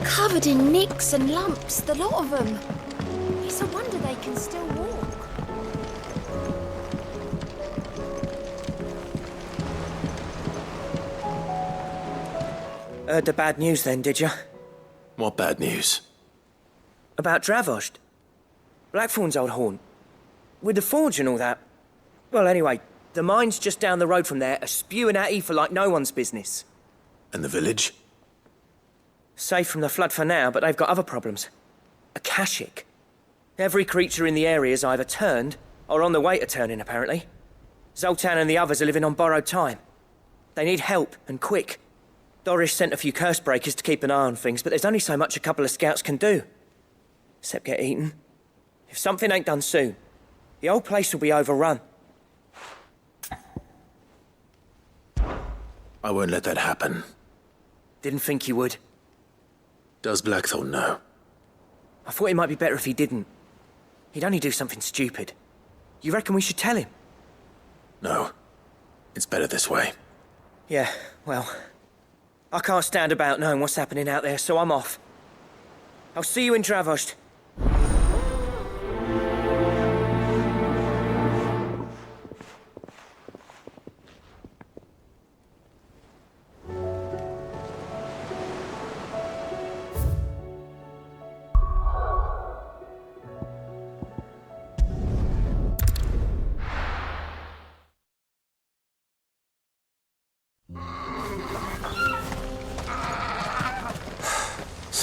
Covered in nicks and lumps, the lot of them. It's a wonder they can still walk. Heard the bad news then, did you? What bad news? About Dravost. Blackthorn's old haunt. With the forge and all that. Well, anyway, the mines just down the road from there are spewing out ether like no one's business. And the village? Safe from the flood for now, but they've got other problems. Akashic. Every creature in the area's either turned, or on the way to turning, apparently. Zoltan and the others are living on borrowed time. They need help, and quick. Doris sent a few curse breakers to keep an eye on things, but there's only so much a couple of scouts can do. Except get eaten. If something ain't done soon, the whole place will be overrun. I won't let that happen. Didn't think you would. Does Blackthorn know? I thought it might be better if he didn't. He'd only do something stupid. You reckon we should tell him? No. It's better this way. Yeah, well... I can't stand about knowing what's happening out there, so I'm off. I'll see you in Dravost.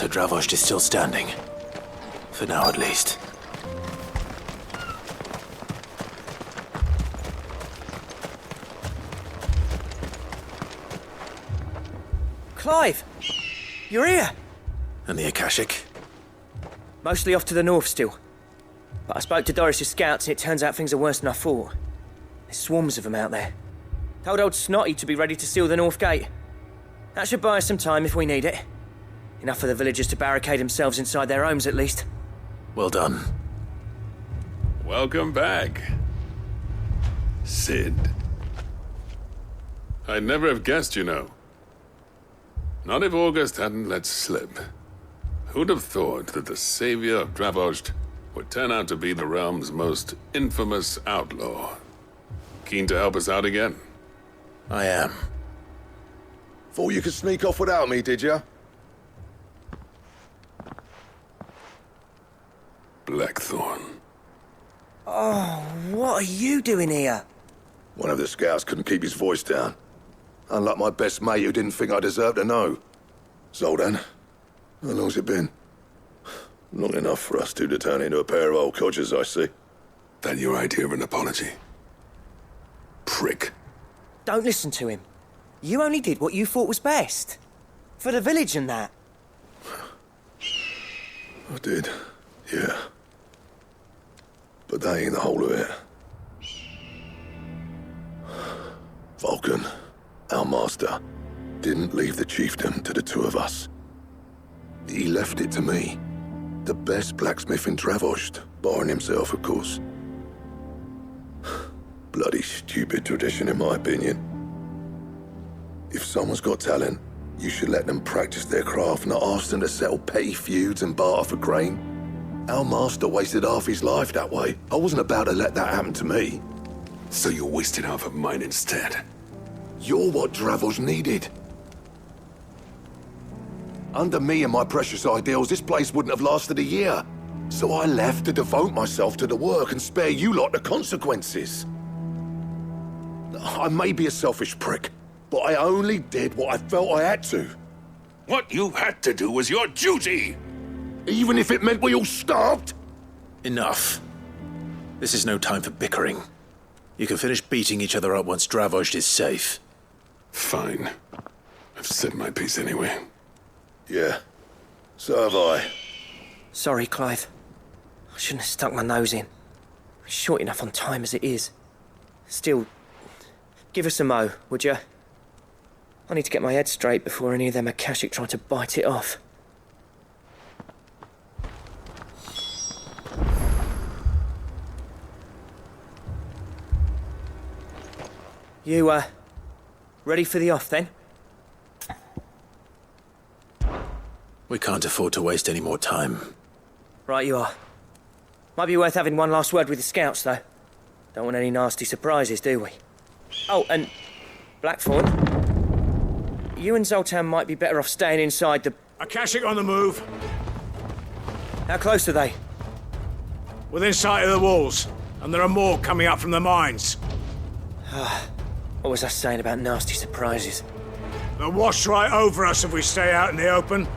So Dravost is still standing. For now, at least. Clive! You're here! And the Akashic? Mostly off to the north still. But I spoke to Doris's scouts and it turns out things are worse than I thought. There's swarms of them out there. Told old Snotty to be ready to seal the north gate. That should buy us some time if we need it. Enough for the villagers to barricade themselves inside their homes, at least. Well done. Welcome back, Sid. I'd never have guessed, you know. Not if August hadn't let slip. Who'd have thought that the savior of Dravost would turn out to be the realm's most infamous outlaw? Keen to help us out again? I am. Thought you could sneak off without me, did you? Blackthorn. Oh, what are you doing here? One of the scouts couldn't keep his voice down. Unlike my best mate who didn't think I deserved to know. Zoltan, how long's it been? Long enough for us two to turn into a pair of old codgers, I see. That your idea of an apology? Prick. Don't listen to him. You only did what you thought was best. For the village and that. I did, yeah. But that ain't the whole of it. Vulcan, our master, didn't leave the chiefdom to the two of us. He left it to me. The best blacksmith in Dravost, barring himself, of course. Bloody stupid tradition, in my opinion. If someone's got talent, you should let them practice their craft, not ask them to settle petty feuds and barter for grain. Our master wasted half his life that way. I wasn't about to let that happen to me. So you wasted half of mine instead? You're what Dravost needed. Under me and my precious ideals, this place wouldn't have lasted a year. So I left to devote myself to the work and spare you lot the consequences. I may be a selfish prick, but I only did what I felt I had to. What you had to do was your duty! Even if it meant we all starved? Enough. This is no time for bickering. You can finish beating each other up once Dravost is safe. Fine. I've said my piece anyway. Yeah, so have I. Sorry, Clive. I shouldn't have stuck my nose in. We're short enough on time as it is. Still, give us a mo, would you? I need to get my head straight before any of them Akashic try to bite it off. You, ready for the off, then? We can't afford to waste any more time. Right you are. Might be worth having one last word with the scouts, though. Don't want any nasty surprises, do we? Oh, and Blackthorn, you and Zoltan might be better off staying inside the... Akashic on the move. How close are they? Within sight of the walls. And there are more coming up from the mines. What was I saying about nasty surprises? They'll wash right over us if we stay out in the open.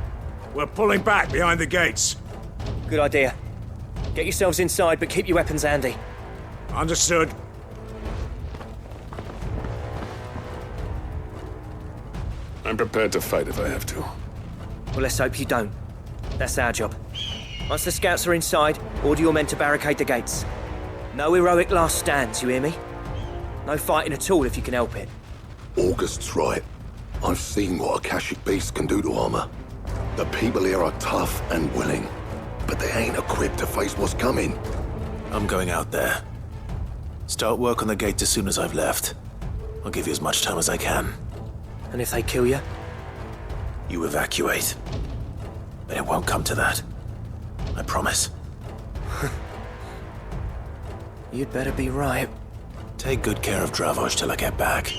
We're pulling back behind the gates. Good idea. Get yourselves inside, but keep your weapons handy. Understood. I'm prepared to fight if I have to. Well, let's hope you don't. That's our job. Once the scouts are inside, order your men to barricade the gates. No heroic last stands, you hear me? No fighting at all if you can help it. August's right. I've seen what Akashic beasts can do to armor. The people here are tough and willing, but they ain't equipped to face what's coming. I'm going out there. Start work on the gate as soon as I've left. I'll give you as much time as I can. And if they kill you? You evacuate. But it won't come to that. I promise. You'd better be right. Take good care of Dravoj till I get back.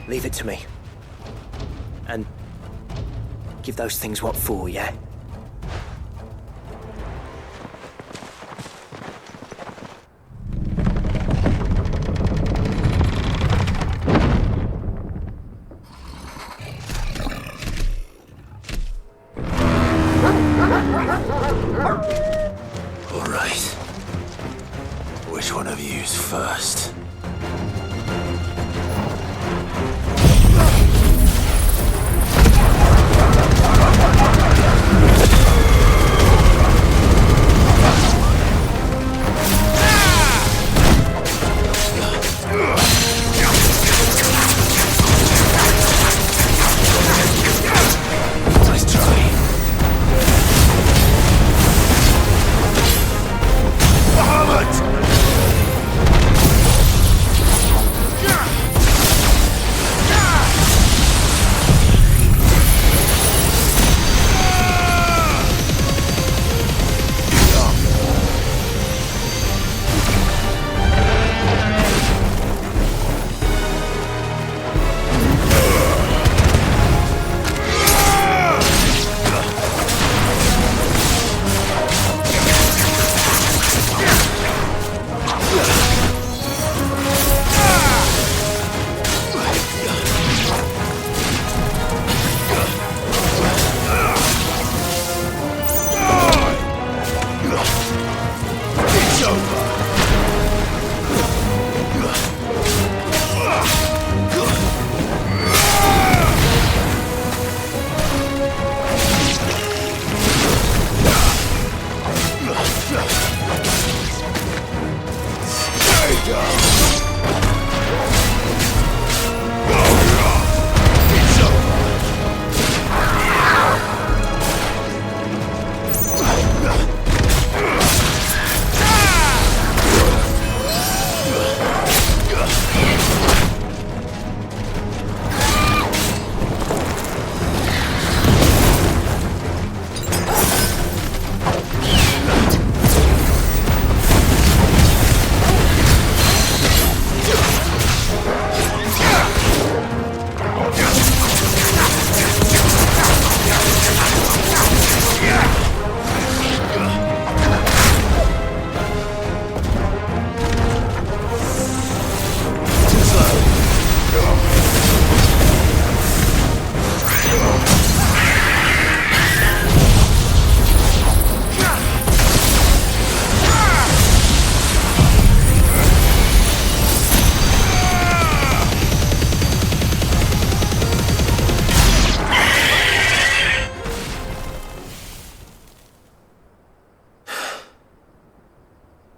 Leave it to me. And give those things what for, yeah? All right. Which one of you's first?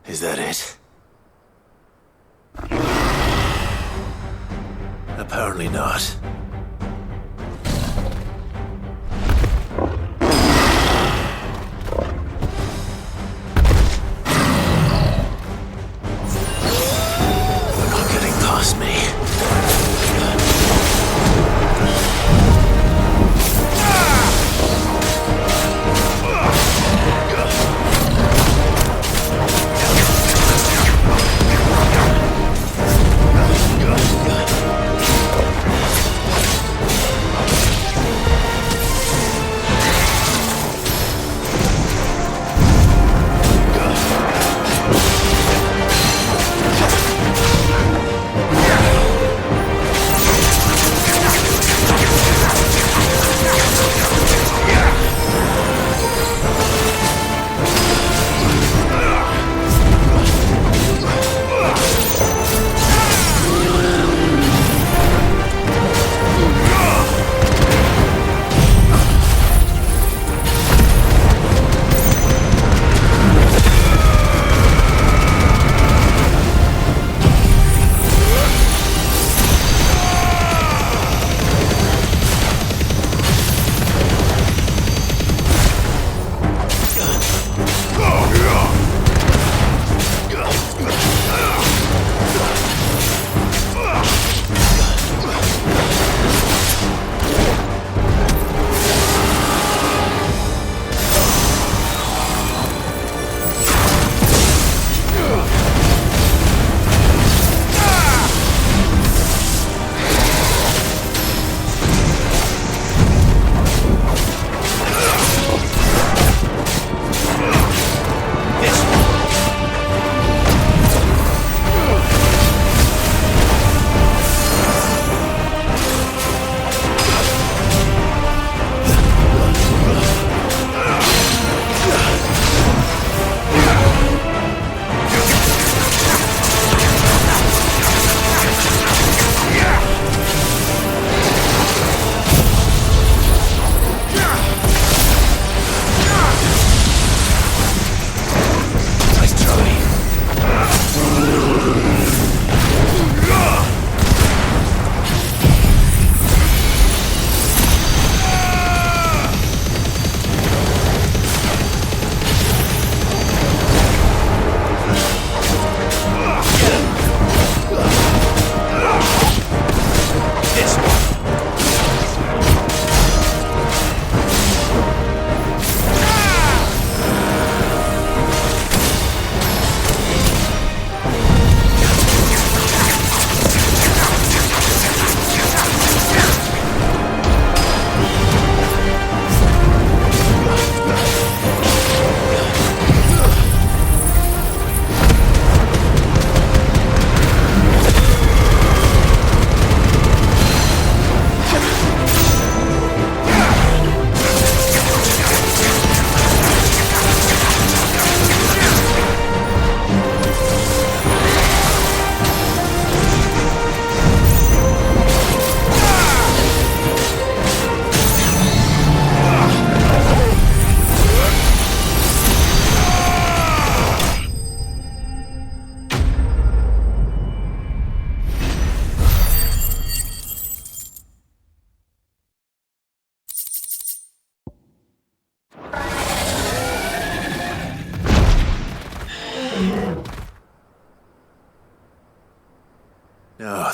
Is that it? Apparently not. They're not getting past me.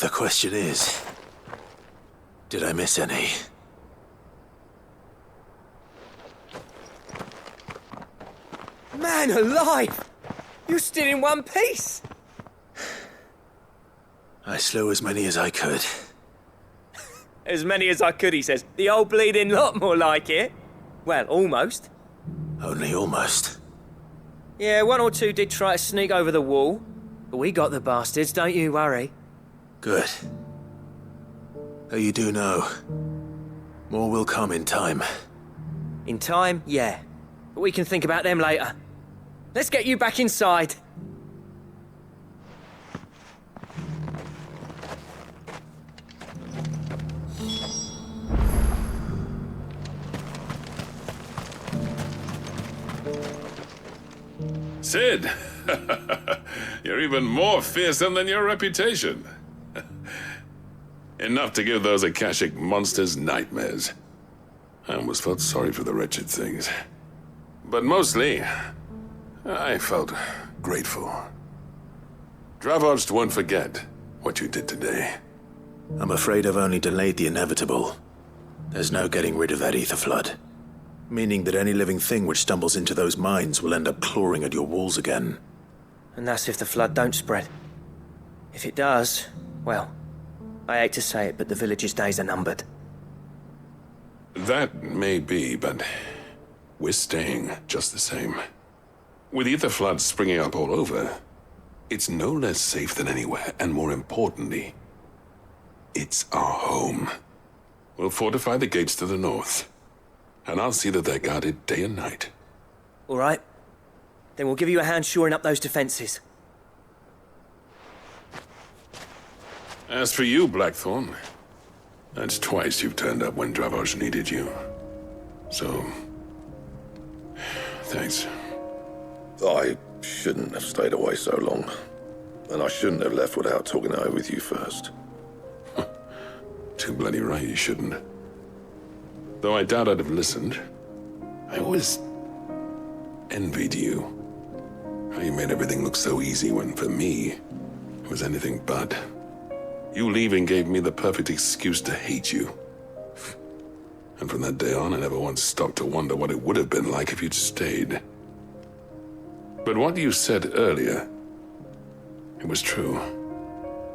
The question is, did I miss any? Man alive! You're still in one piece! I slew as many as I could. As many as I could, he says. The old bleeding lot, more like it. Well, almost. Only almost. Yeah, one or two did try to sneak over the wall. But we got the bastards, don't you worry. Good. Though you do know, more will come in time. In time, yeah. But we can think about them later. Let's get you back inside. Sid! You're even more fearsome than your reputation. Enough to give those Akashic monsters nightmares. I almost felt sorry for the wretched things. But mostly, I felt grateful. Dravoged won't forget what you did today. I'm afraid I've only delayed the inevitable. There's no getting rid of that ether flood. Meaning that any living thing which stumbles into those mines will end up clawing at your walls again. And that's if the flood don't spread. If it does, well, I hate to say it, but the village's days are numbered. That may be, but we're staying just the same. With ether floods springing up all over, it's no less safe than anywhere, and more importantly, it's our home. We'll fortify the gates to the north, and I'll see that they're guarded day and night. All right. Then we'll give you a hand shoring up those defenses. As for you, Blackthorn, that's twice you've turned up when Dravos needed you. So, thanks. I shouldn't have stayed away so long. And I shouldn't have left without talking it over with you first. Too bloody right you shouldn't. Though I doubt I'd have listened. I always envied you. How you made everything look so easy when, for me, it was anything but. You leaving gave me the perfect excuse to hate you. And from that day on, I never once stopped to wonder what it would have been like if you'd stayed. But what you said earlier, it was true.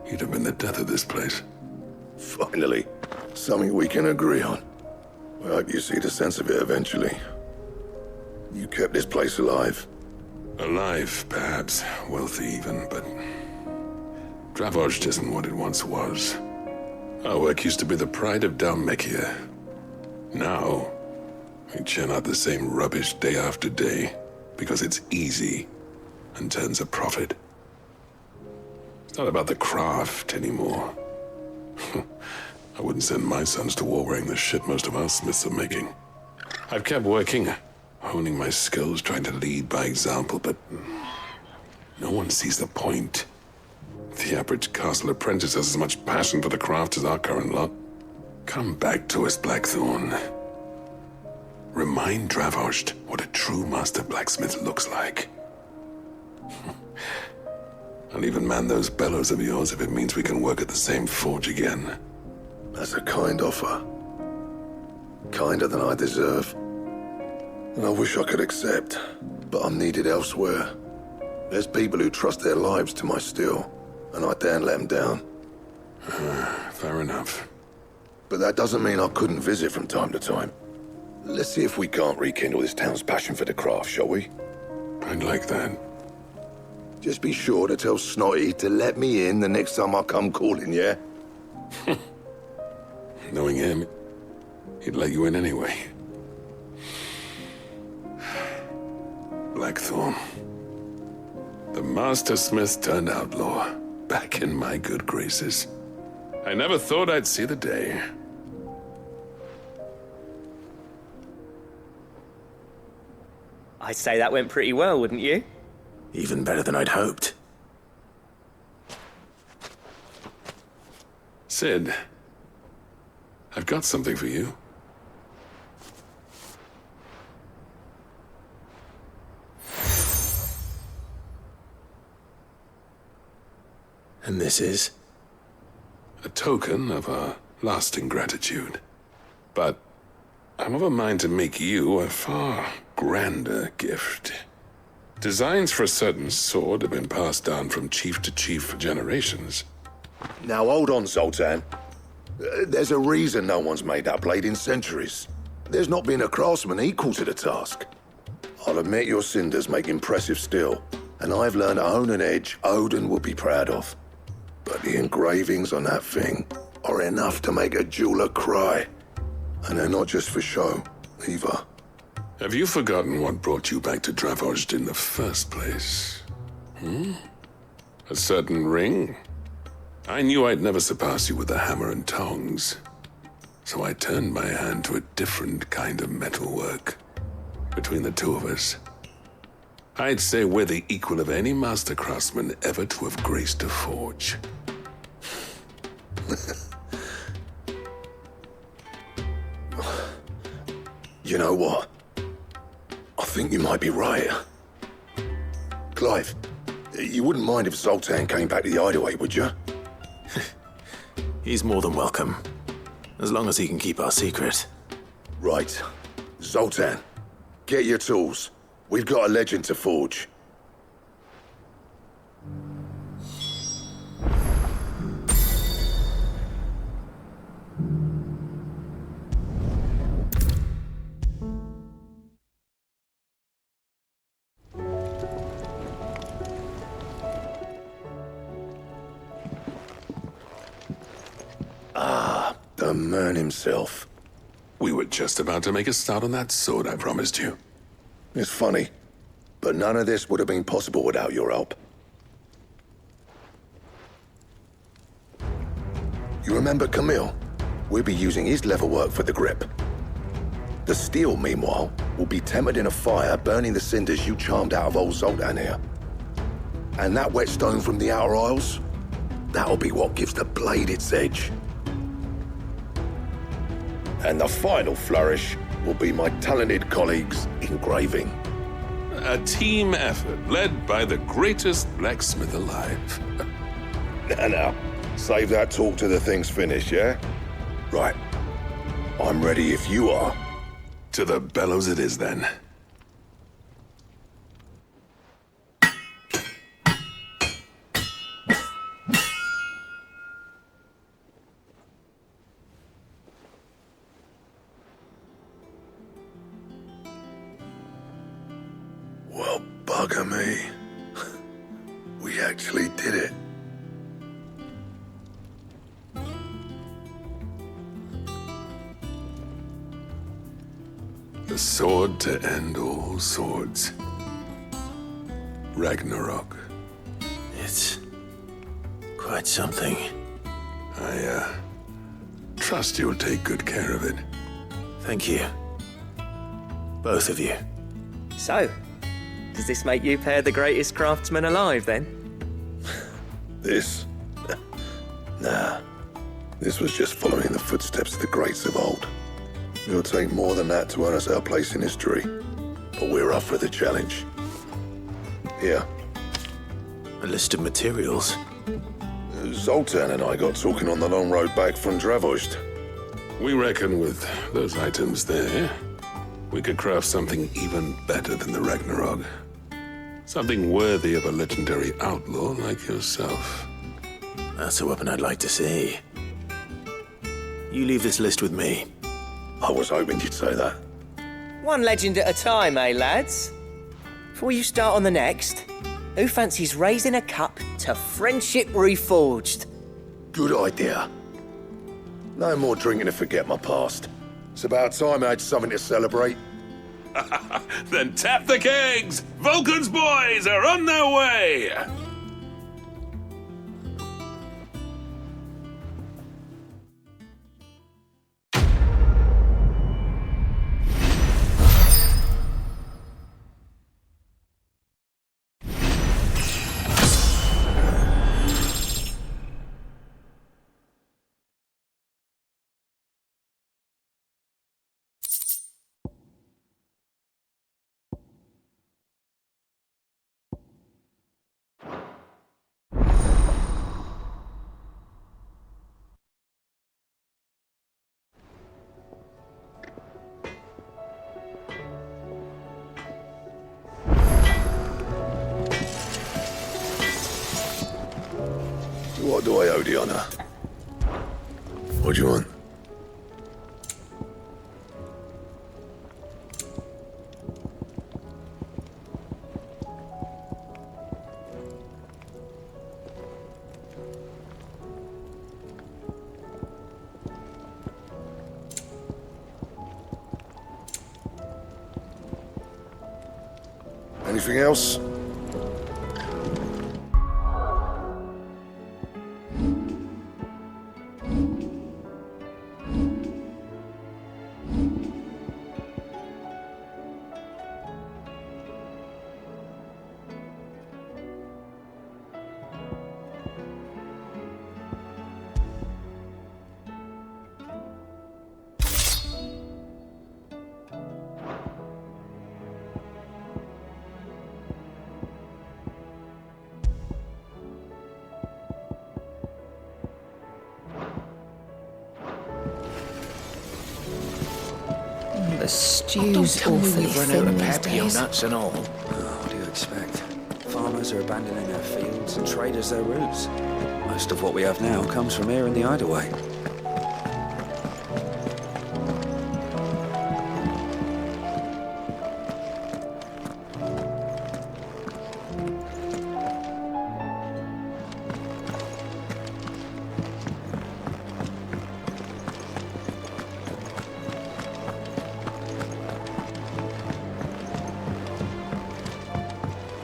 You'd have been the death of this place. Finally, something we can agree on. I hope you see the sense of it eventually. You kept this place alive. Alive, perhaps. Wealthy even, but Dravoged isn't what it once was. Our work used to be the pride of Dalmekia. Now, we churn out the same rubbish day after day because it's easy and turns a profit. It's not about the craft anymore. I wouldn't send my sons to war wearing the shit most of our smiths are making. I've kept working, honing my skills, trying to lead by example, but no one sees the point. The average castle apprentice has as much passion for the craft as our current lot. Come back to us, Blackthorn. Remind Dravoged what a true master blacksmith looks like. I'll even man those bellows of yours if it means we can work at the same forge again. That's a kind offer. Kinder than I deserve. And I wish I could accept, but I'm needed elsewhere. There's people who trust their lives to my steel, and I daren't let them down. Fair enough. But that doesn't mean I couldn't visit from time to time. Let's see if we can't rekindle this town's passion for the craft, shall we? I'd like that. Just be sure to tell Snotty to let me in the next time I come calling, yeah? Knowing him, he'd let you in anyway. Blackthorn. The Master Smith turned outlaw, back in my good graces. I never thought I'd see the day. I'd say that went pretty well, wouldn't you? Even better than I'd hoped. Sid, I've got something for you. And this is? a token of our lasting gratitude. But I'm of a mind to make you a far grander gift. Designs for a certain sword have been passed down from chief to chief for generations. Now hold on, Zoltan. There's a reason no one's made that blade in centuries. There's not been a craftsman equal to the task. I'll admit your cinders make impressive steel, and I've learned to own an edge Odin will be proud of. But the engravings on that thing are enough to make a jeweler cry. And they're not just for show, either. Have you forgotten what brought you back to Dravojd in the first place? A certain ring? I knew I'd never surpass you with a hammer and tongs. So I turned my hand to a different kind of metalwork. Between the two of us, I'd say we're the equal of any master craftsman ever to have graced a forge. You know what? I think you might be right. Clive, you wouldn't mind if Zoltan came back to the hideaway, would you? He's more than welcome. As long as he can keep our secret. Right. Zoltan, get your tools. We've got a legend to forge. The man himself. We were just about to make a start on that sword I promised you. It's funny, but none of this would have been possible without your help. You remember Camille? We'll be using his leatherwork for the grip. The steel, meanwhile, will be tempered in a fire, burning the cinders you charmed out of old Zoltan here. And that whetstone from the Outer Isles, that'll be what gives the blade its edge. And the final flourish will be my talented colleagues' engraving. A team effort led by the greatest blacksmith alive. Now, save that talk till the thing's finished, yeah? Right. I'm ready if you are. To the bellows it is then. Well, bugger me. We actually did it. The sword to end all swords. Ragnarok. It's quite something. I trust you'll take good care of it. Thank you. Both of you. So, does this make you pair the greatest craftsman alive, then? This? Nah. This was just following the footsteps of the greats of old. It'll take more than that to earn us our place in history. But we're up for the challenge. Here. A list of materials. Zoltan and I got talking on the long road back from Dravojd. We reckon with those items there, we could craft something even better than the Ragnarok. Something worthy of a legendary outlaw like yourself. That's a weapon I'd like to see. You leave this list with me. I was hoping you'd say that. One legend at a time, eh, lads? Before you start on the next, who fancies raising a cup to friendship reforged? Good idea. No more drinking to forget my past. It's about time I had something to celebrate. Then tap the kegs! Vulcan's boys are on their way! the way, Odiana. What do you want? Anything else? The stew's awfully thin these days. Nuts and all. What do you expect? Farmers are abandoning their fields and traders their roots. Most of what we have now comes from here in the Hideaway.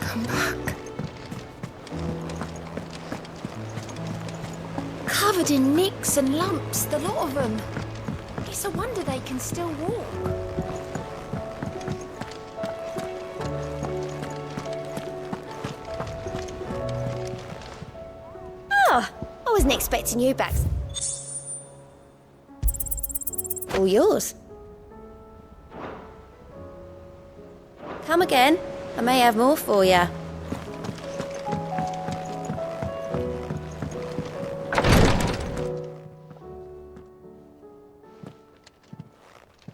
Come back. Covered in nicks and lumps, the lot of them. It's a wonder they can still walk. Ah, I wasn't expecting you back. All yours. Come again. I may have more for you.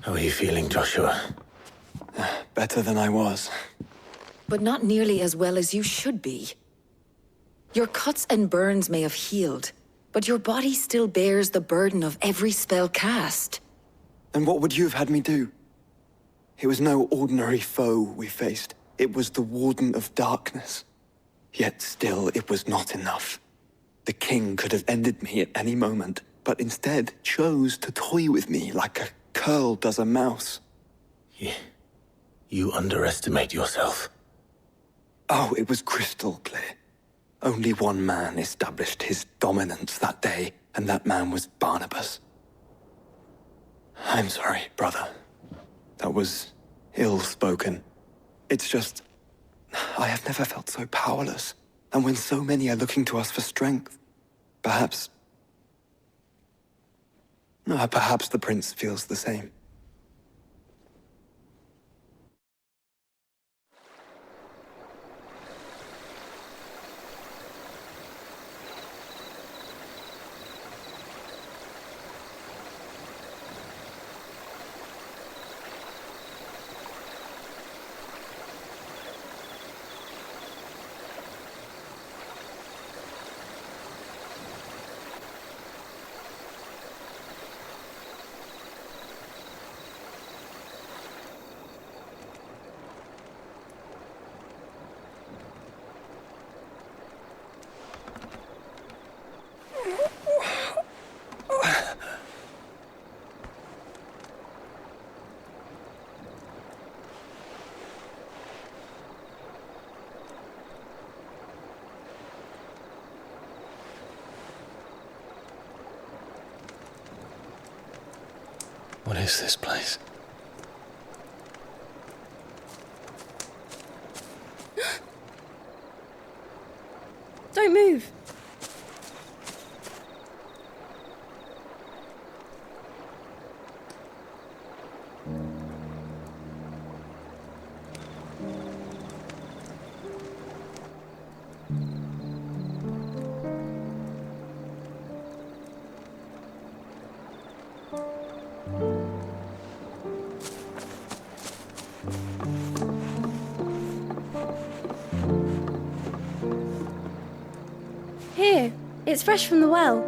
How are you feeling, Joshua? Better than I was. But not nearly as well as you should be. Your cuts and burns may have healed, but your body still bears the burden of every spell cast. And what would you have had me do? It was no ordinary foe we faced. It was the Warden of Darkness. Yet still, it was not enough. The king could have ended me at any moment, but instead chose to toy with me like a curl does a mouse. Yeah. You underestimate yourself. Oh, it was crystal clear. Only one man established his dominance that day, and that man was Barnabas. I'm sorry, brother. That was ill-spoken. It's just, I have never felt so powerless. And when so many are looking to us for strength, perhaps the prince feels the same. What is this place? Don't move. Here, it's It's fresh from the well.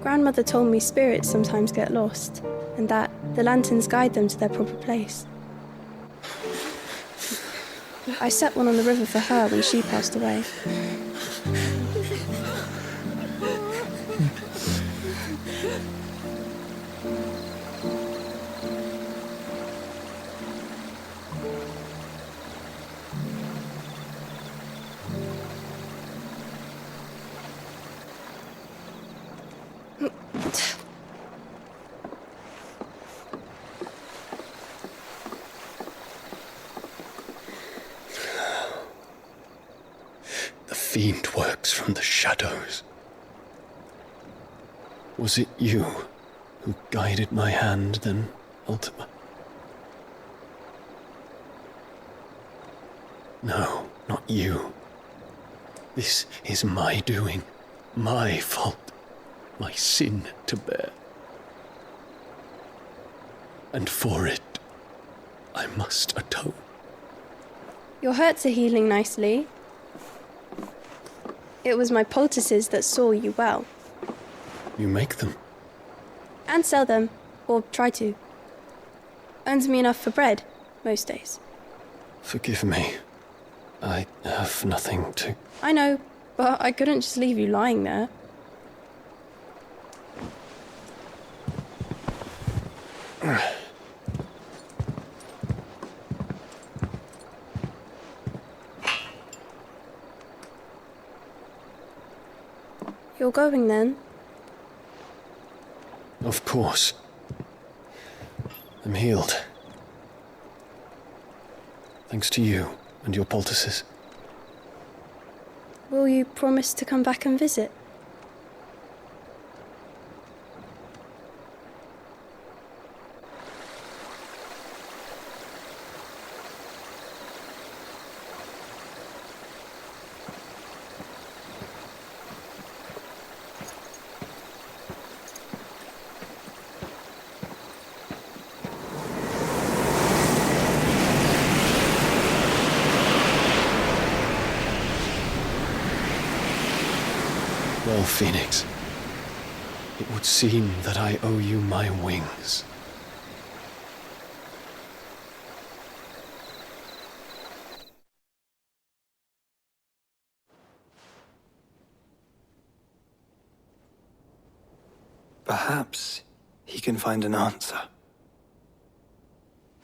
Grandmother told me spirits sometimes get lost, and that the lanterns guide them to their proper place. I set one on the river for her when she passed away. The fiend works from the shadows. Was it you who guided my hand then, Ultima? No, not you. This is my doing, my fault, my sin to bear. And for it, I must atone. Your hurts are healing nicely. It was my poultices that saw you well. You make them? And sell them, or try to. Earns me enough for bread, most days. Forgive me. I have nothing to... I know, but I couldn't just leave you lying there. You're going then? Of course. I'm healed. Thanks to you and your poultices. Will you promise to come back and visit? Well, Phoenix, it would seem that I owe you my wings. Perhaps he can find an answer.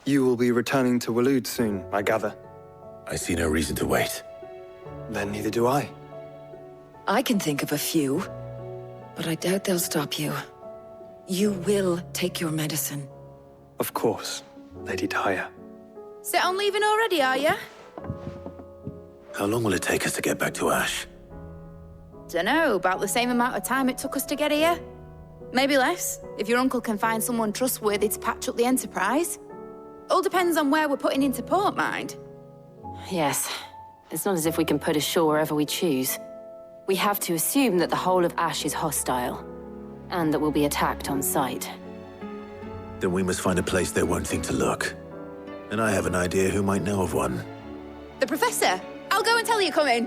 You will be returning to Waloed soon, I gather. I see no reason to wait. Then neither do I. I can think of a few, but I doubt they'll stop you. You will take your medicine. Of course, Lady Daya. Set on leaving already, are you? How long will it take us to get back to Ash? Dunno, about the same amount of time it took us to get here. Maybe less, if your uncle can find someone trustworthy to patch up the Enterprise. All depends on where we're putting into port, mind. Yes. It's not as if we can put ashore wherever we choose. We have to assume that the whole of Ash is hostile, and that we'll be attacked on sight. Then we must find a place they won't think to look. And I have an idea who might know of one. The Professor! I'll go and tell you coming.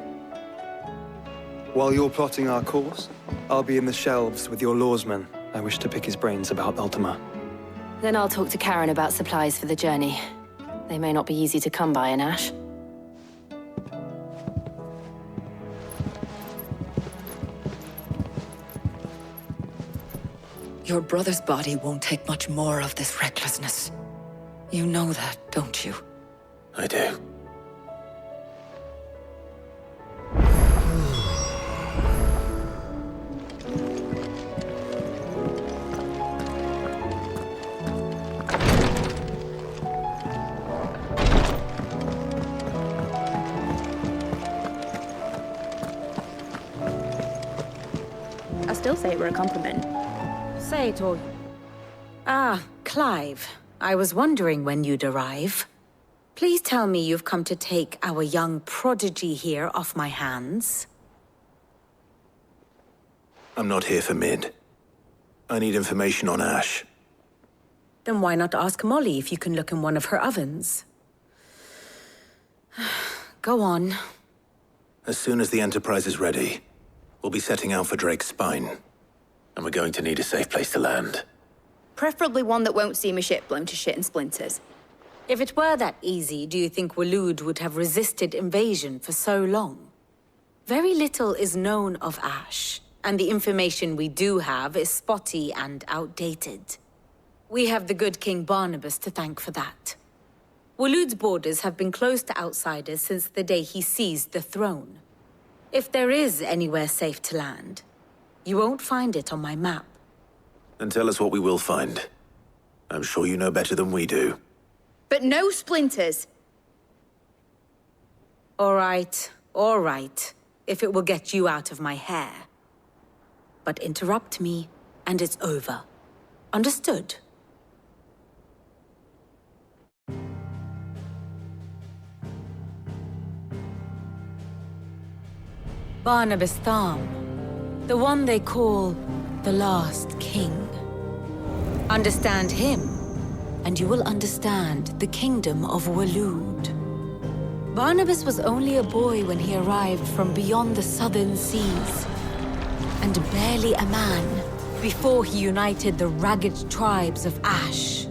While you're plotting our course, I'll be in the shelves with your lawsman. I wish to pick his brains about Ultima. Then I'll talk to Karen about supplies for the journey. They may not be easy to come by in Ash. Your brother's body won't take much more of this recklessness. You know that, don't you? I do. still say it were a compliment. Say it all. Ah, Clive. I was wondering when you'd arrive. Please tell me you've come to take our young prodigy here off my hands. I'm not here for Mid. I need information on Ash. Then why not ask Molly if you can look in one of her ovens? Go on. As soon as the Enterprise is ready, we'll be setting out for Drake's Spine. And we're going to need a safe place to land. Preferably one that won't see my ship blown to shit and splinters. If it were that easy, do you think Waloed would have resisted invasion for so long? Very little is known of Ash, and the information we do have is spotty and outdated. We have the good King Barnabas to thank for that. Waloed's borders have been closed to outsiders since the day he seized the throne. If there is anywhere safe to land, you won't find it on my map. Then tell us what we will find. I'm sure you know better than we do. But no splinters! All right, if it will get you out of my hair. But interrupt me, and it's over. Understood? Barnabas Tharm, the one they call the Last King. Understand him, and you will understand the kingdom of Waloed. Barnabas was only a boy when he arrived from beyond the southern seas, and barely a man before he united the ragged tribes of Ash.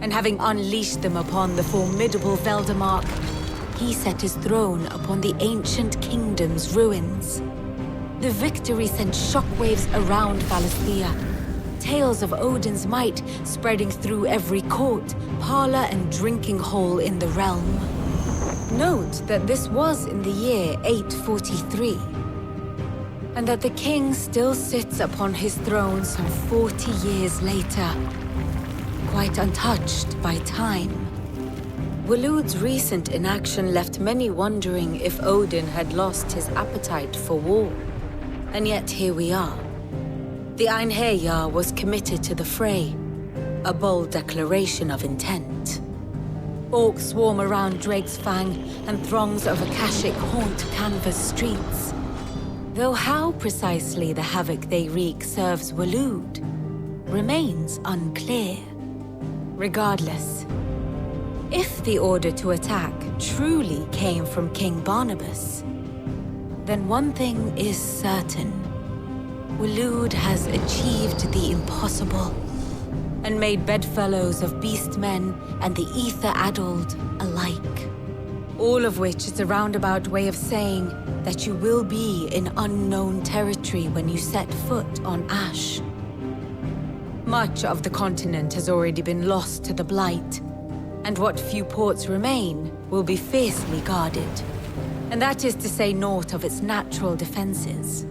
And having unleashed them upon the formidable Veldamark, he set his throne upon the ancient kingdom's ruins. The victory sent shockwaves around Valisthea, tales of Odin's might spreading through every court, parlor, and drinking hole in the realm. Note that this was in the year 843, and that the king still sits upon his throne some 40 years later, quite untouched by time. Waloed's recent inaction left many wondering if Odin had lost his appetite for war. And yet here we are. The Einherjar was committed to the fray, a bold declaration of intent. Orcs swarm around Drake's Fang, and throngs of Akashic haunt Canvas streets. Though how precisely the havoc they wreak serves Waloed remains unclear. Regardless, if the order to attack truly came from King Barnabas, then one thing is certain. Waloed has achieved the impossible, and made bedfellows of beastmen and the ether-addled alike. All of which is a roundabout way of saying that you will be in unknown territory when you set foot on Ash. Much of the continent has already been lost to the Blight, and what few ports remain will be fiercely guarded. And that is to say naught of its natural defenses.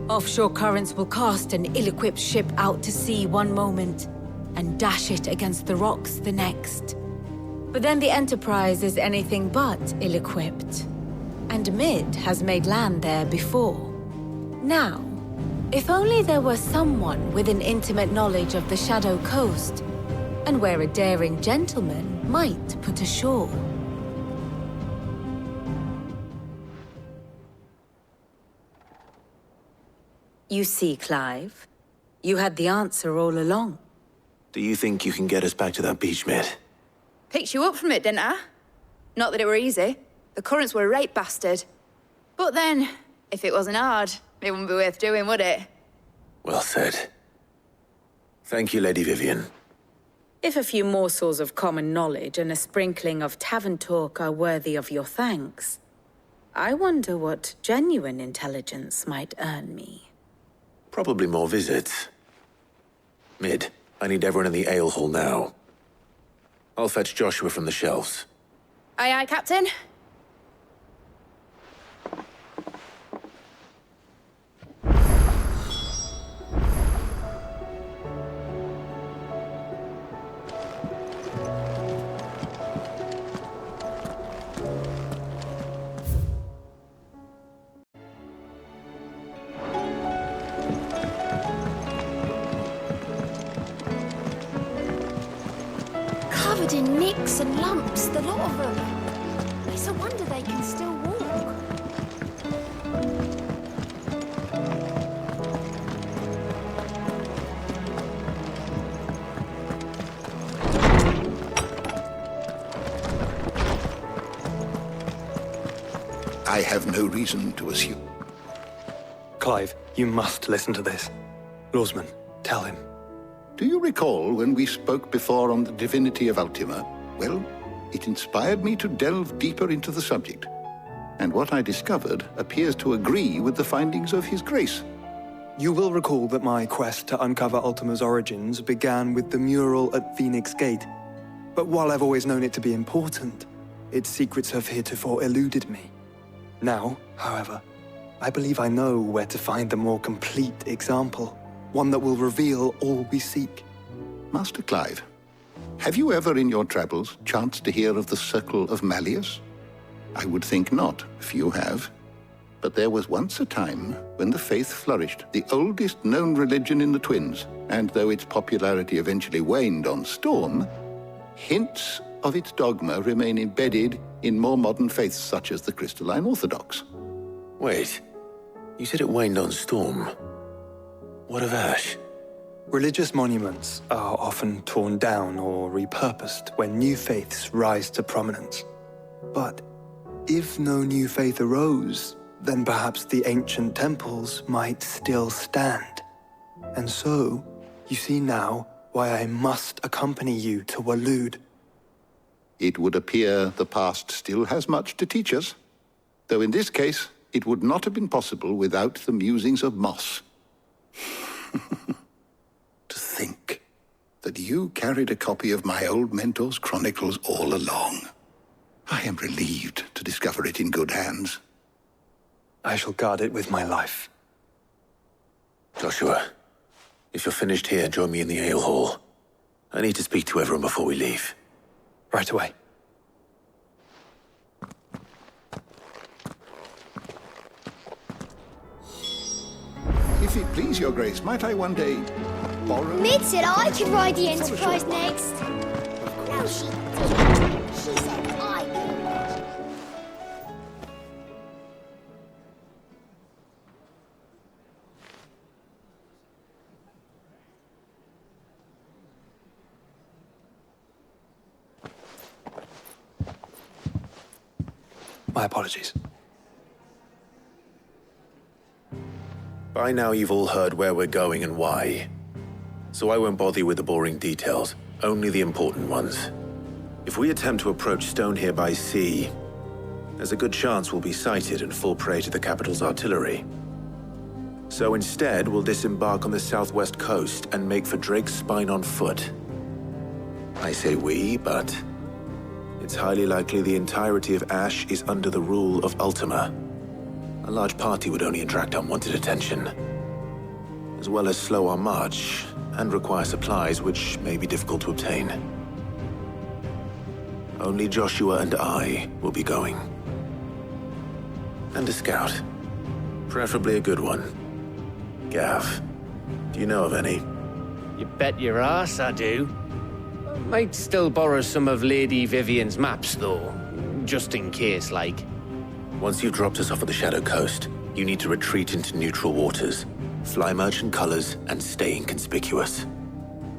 Offshore currents will cast an ill-equipped ship out to sea one moment, and dash it against the rocks the next. But then the Enterprise is anything but ill-equipped, and Mid has made land there before. Now, if only there were someone with an intimate knowledge of the Shadow Coast, and where a daring gentleman might put ashore. You see, Clive, you had the answer all along. Do you think you can get us back to that beach, Mid? Picked you up from it, didn't I? Not that it were easy. The currents were a right bastard. But then, if it wasn't hard, it wouldn't be worth doing, would it? Well said. Thank you, Lady Vivian. If a few morsels of common knowledge and a sprinkling of tavern talk are worthy of your thanks, I wonder what genuine intelligence might earn me. Probably more visits. Mid, I need everyone in the ale hall now. I'll fetch Joshua from the shelves. Aye, aye, Captain. covered in nicks and lumps, the lot of them. It's a wonder they can still walk. I have no reason to assume. Clive, you must listen to this. Lawsman, tell him. Do you recall when we spoke before on the divinity of Ultima? Well, it inspired me to delve deeper into the subject. And what I discovered appears to agree with the findings of His Grace. You will recall that my quest to uncover Ultima's origins began with the mural at Phoenix Gate. But while I've always known it to be important, its secrets have heretofore eluded me. Now, however, I believe I know where to find the more complete example, one that will reveal all we seek. Master Clive, have you ever in your travels chanced to hear of the Circle of Malleus? I would think not, if you have. But there was once a time when the faith flourished, the oldest known religion in the Twins, and though its popularity eventually waned on Storm, hints of its dogma remain embedded in more modern faiths such as the Crystalline Orthodox. Wait, you said it waned on Storm. What of Ash? Religious monuments are often torn down or repurposed when new faiths rise to prominence. But if no new faith arose, then perhaps the ancient temples might still stand. And so, you see now why I must accompany you to Waloed. It would appear the past still has much to teach us, though in this case, it would not have been possible without the musings of Moss. To think that you carried a copy of my old mentor's chronicles all along. I am relieved to discover it in good hands. I shall guard it with my life. Joshua, if you're finished here, join me in the ale hall. I need to speak to everyone before we leave. Right away. If it please your grace, might I one day borrow... Mid said I could ride the Enterprise next. No, she didn't. She said I could. My apologies. By now you've all heard where we're going and why. So I won't bother you with the boring details, only the important ones. If we attempt to approach Stone here by sea, there's a good chance we'll be sighted and fall prey to the capital's artillery. So instead, we'll disembark on the southwest coast and make for Drake's Spine on foot. I say we, but it's highly likely the entirety of Ash is under the rule of Ultima. A large party would only attract unwanted attention, as well as slow our march and require supplies which may be difficult to obtain. Only Joshua and I will be going. And a scout. Preferably a good one. Gav, do you know of any? You bet your ass I do. Might still borrow some of Lady Vivian's maps, though. Just in case, like. Once you've dropped us off at the Shadow Coast, you need to retreat into neutral waters, fly merchant colors, and stay inconspicuous.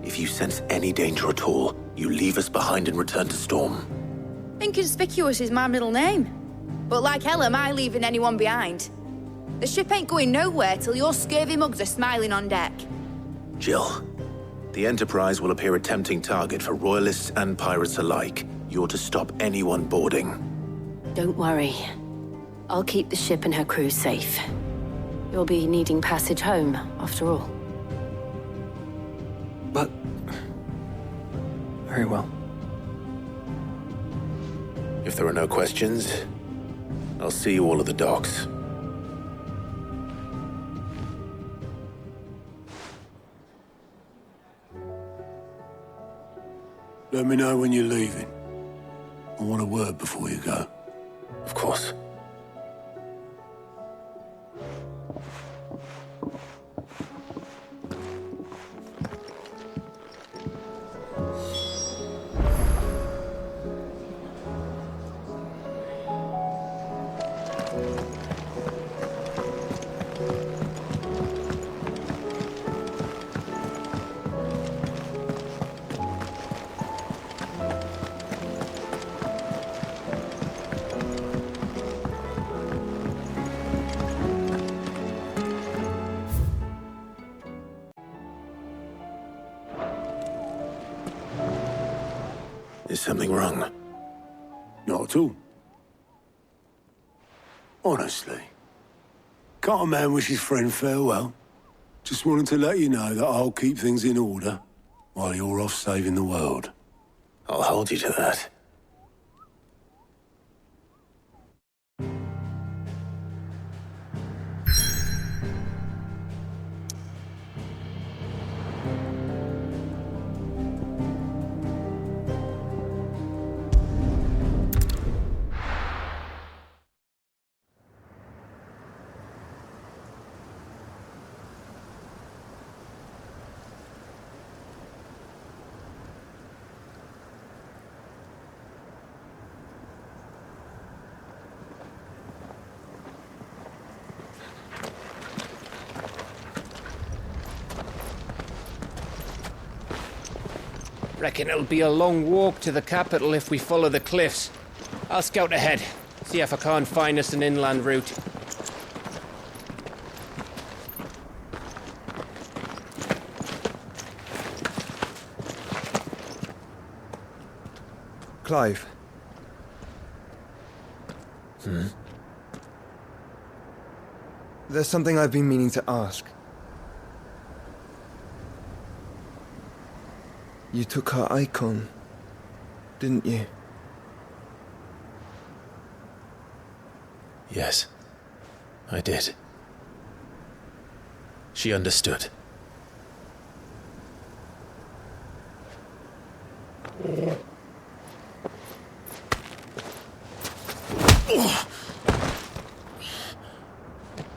If you sense any danger at all, you leave us behind and return to Storm. Inconspicuous is my middle name. But like hell am I leaving anyone behind. The ship ain't going nowhere till your scurvy mugs are smiling on deck. Jill, the Enterprise will appear a tempting target for royalists and pirates alike. You're to stop anyone boarding. Don't worry. I'll keep the ship and her crew safe. You'll be needing passage home, after all. But... very well. If there are no questions, I'll see you all at the docks. Let me know when you're leaving. I want a word before you go. Of course. Is something wrong? Not at all. Honestly. Can't a man wish his friend farewell? Just wanted to let you know that I'll keep things in order while you're off saving the world. I'll hold you to that. Reckon it'll be a long walk to the capital if we follow the cliffs. I'll scout ahead, see if I can't find us an inland route. Clive. There's something I've been meaning to ask. You took her Eikon, didn't you? Yes, I did. She understood.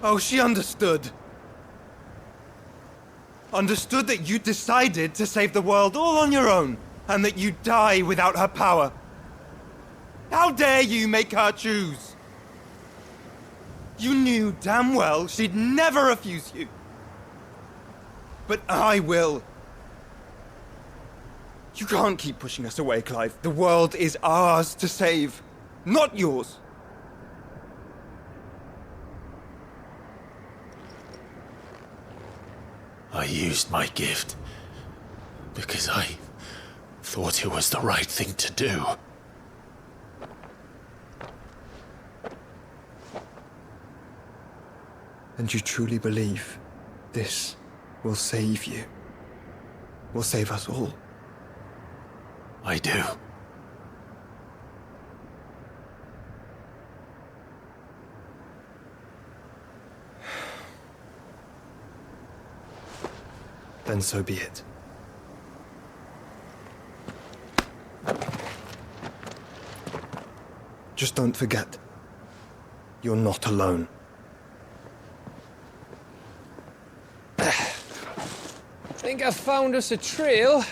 Oh, she understood. Understood that you decided to save the world all on your own, and that you'd die without her power. How dare you make her choose? You knew damn well she'd never refuse you. But I will. You can't keep pushing us away, Clive. The world is ours to save, not yours. I used my gift because I thought it was the right thing to do. And you truly believe this will save you? Will save us all? I do. Then so be it. Just don't forget, you're not alone. Think I found us a trail.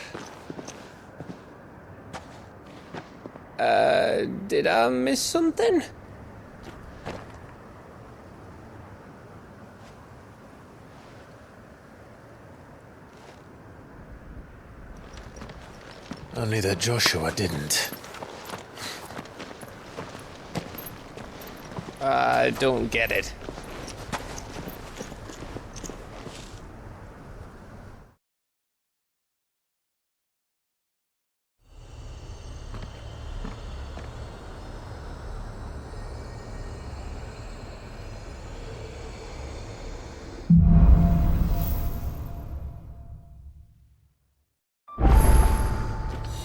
Did I miss something? Only that Joshua didn't. I don't get it.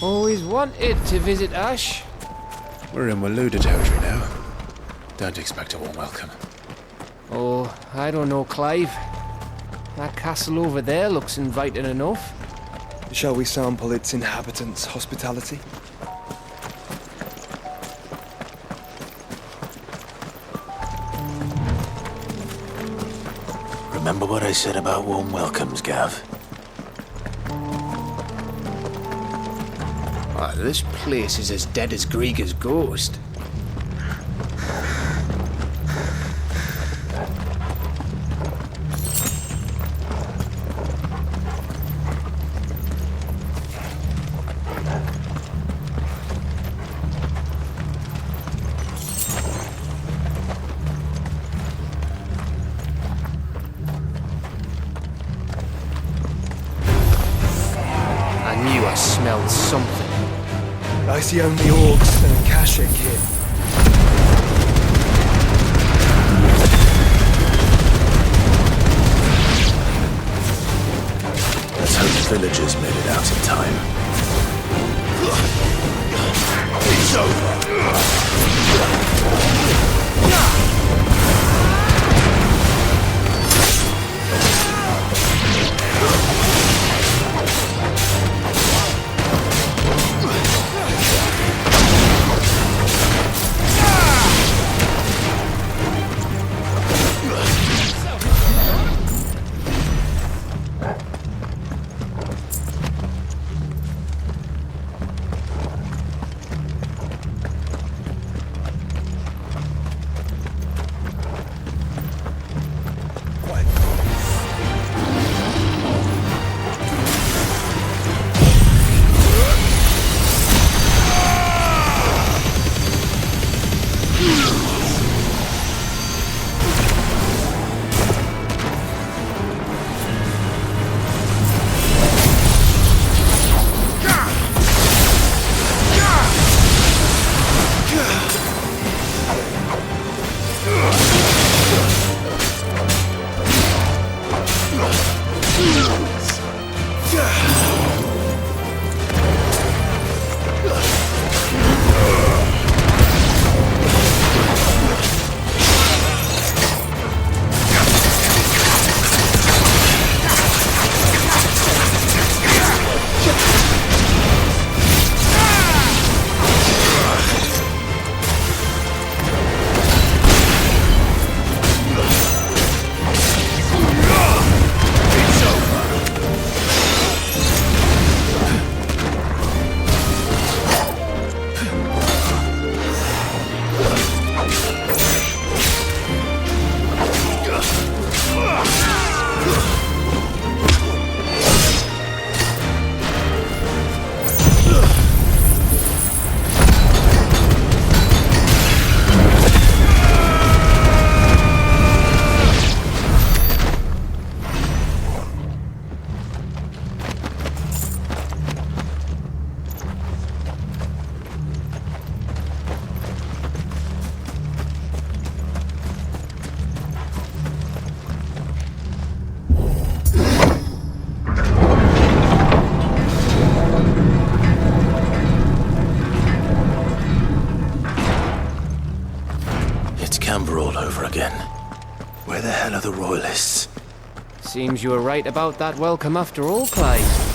Always wanted to visit Ash. We're in Waluda territory now. Don't expect a warm welcome. Oh, I don't know, Clive. That castle over there looks inviting enough. Shall we sample its inhabitants' hospitality? Remember what I said about warm welcomes, Gav? This place is as dead as Grieger's ghost. I knew I smelled something. I see only orcs and Kashik here. Let's hope the villagers made it out in time. It's over! Where the hell are the royalists? Seems you were right about that welcome after all, Clive.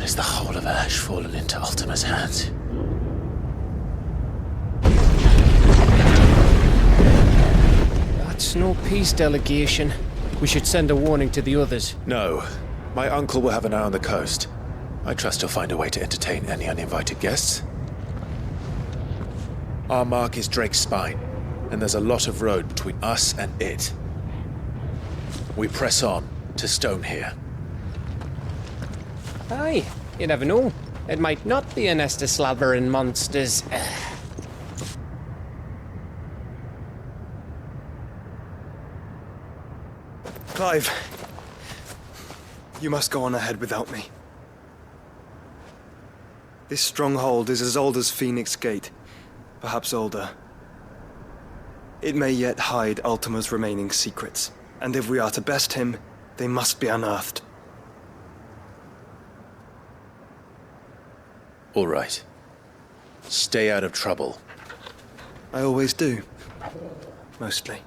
Is the whole of Ash fallen into Ultima's hands? That's no peace delegation. We should send a warning to the others. No. My uncle will have an eye on the coast. I trust he'll find a way to entertain any uninvited guests. Our mark is Drake's Spine, and there's a lot of road between us and it. We press on to Stone here. Aye, you never know. It might not be a nest of slathering monsters. Clive, you must go on ahead without me. This stronghold is as old as Phoenix Gate, perhaps older. It may yet hide Ultima's remaining secrets, and if we are to best him, they must be unearthed. All right. Stay out of trouble. I always do. Mostly.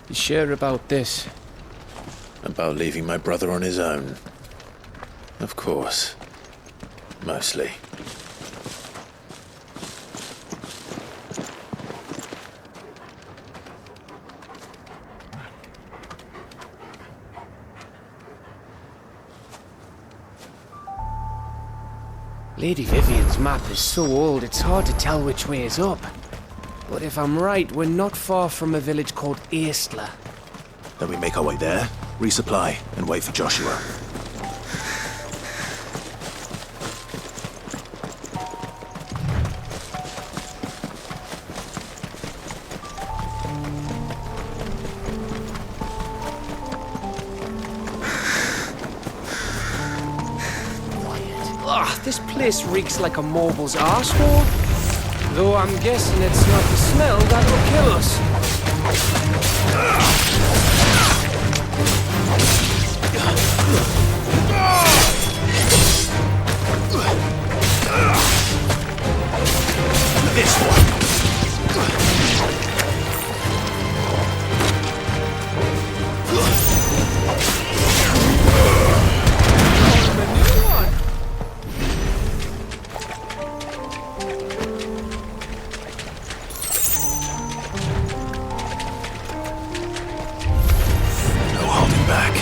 You sure about this? About leaving my brother on his own. Of course. Mostly. Lady Vivian's map is so old it's hard to tell which way is up. But if I'm right, we're not far from a village called Eastla. Then we make our way there, resupply, and wait for Joshua. Ugh, this place reeks like a mobile's arsehole. Though I'm guessing it's not the smell that'll kill us. This one. No holding back.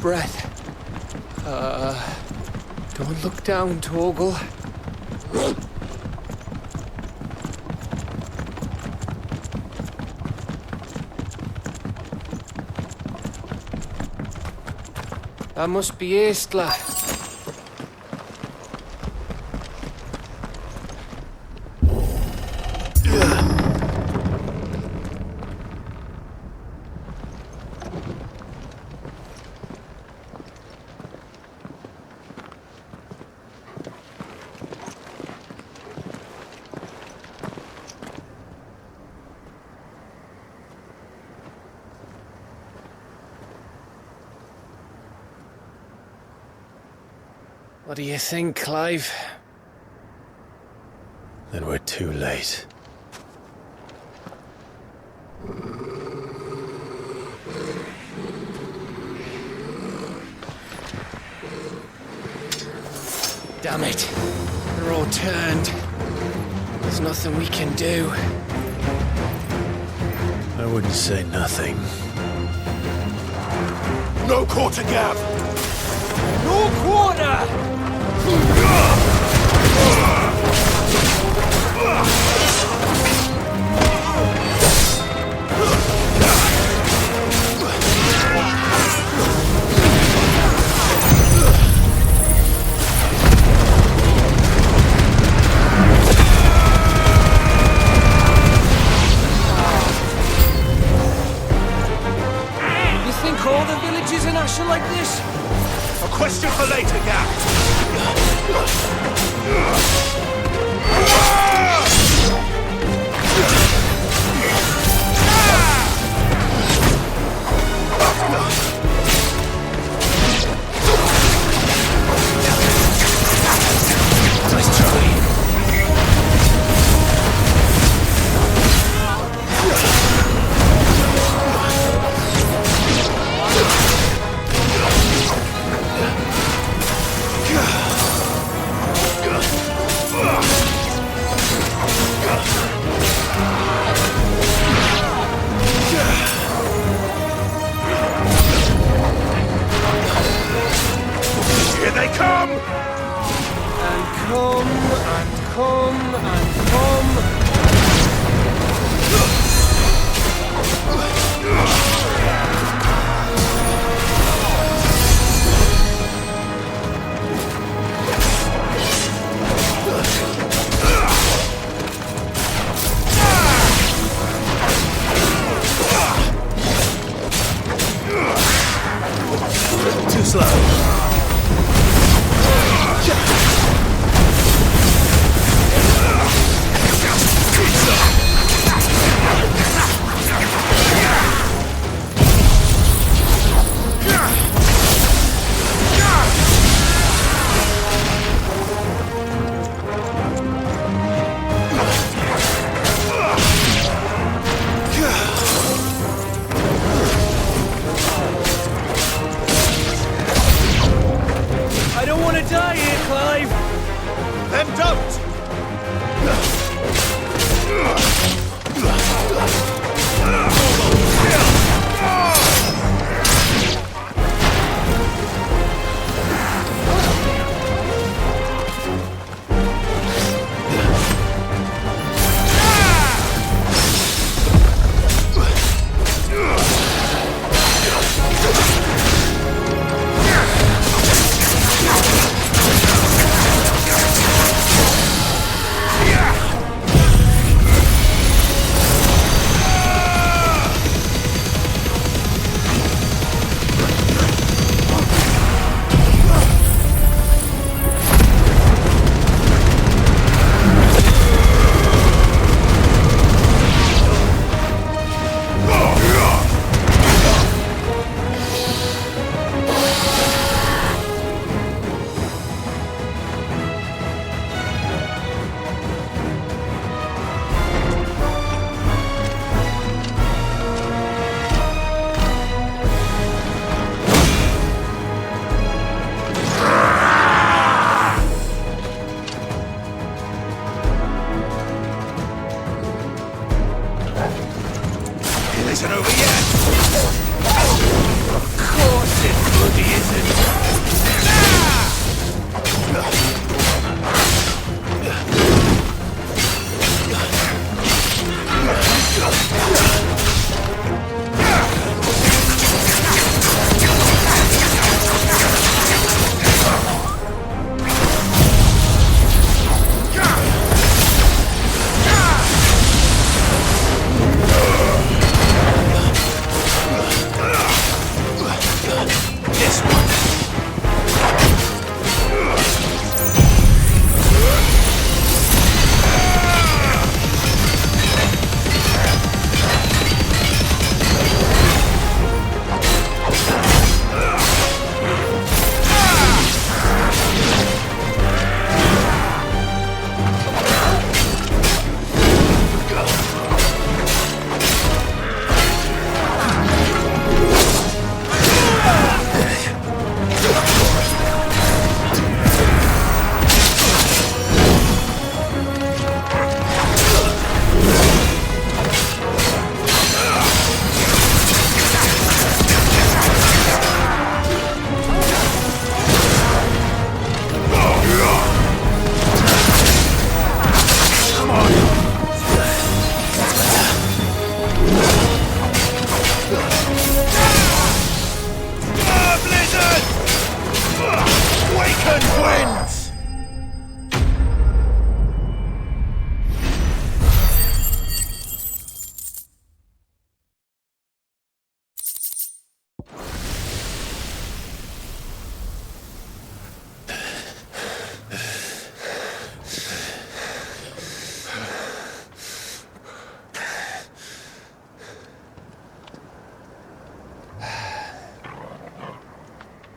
breath. Don't look down, Torgal. That must be Aistla. What do you think, Clive? Then we're too late. Damn it. They're all turned. There's nothing we can do. I wouldn't say nothing. No quarter gap! No quarter! You think all the villages in Ash are like this? A question for later, Gap. Nice try. Here they come! And come, and come, and come. Too slow. I don't want to die here, Clive! Then don't!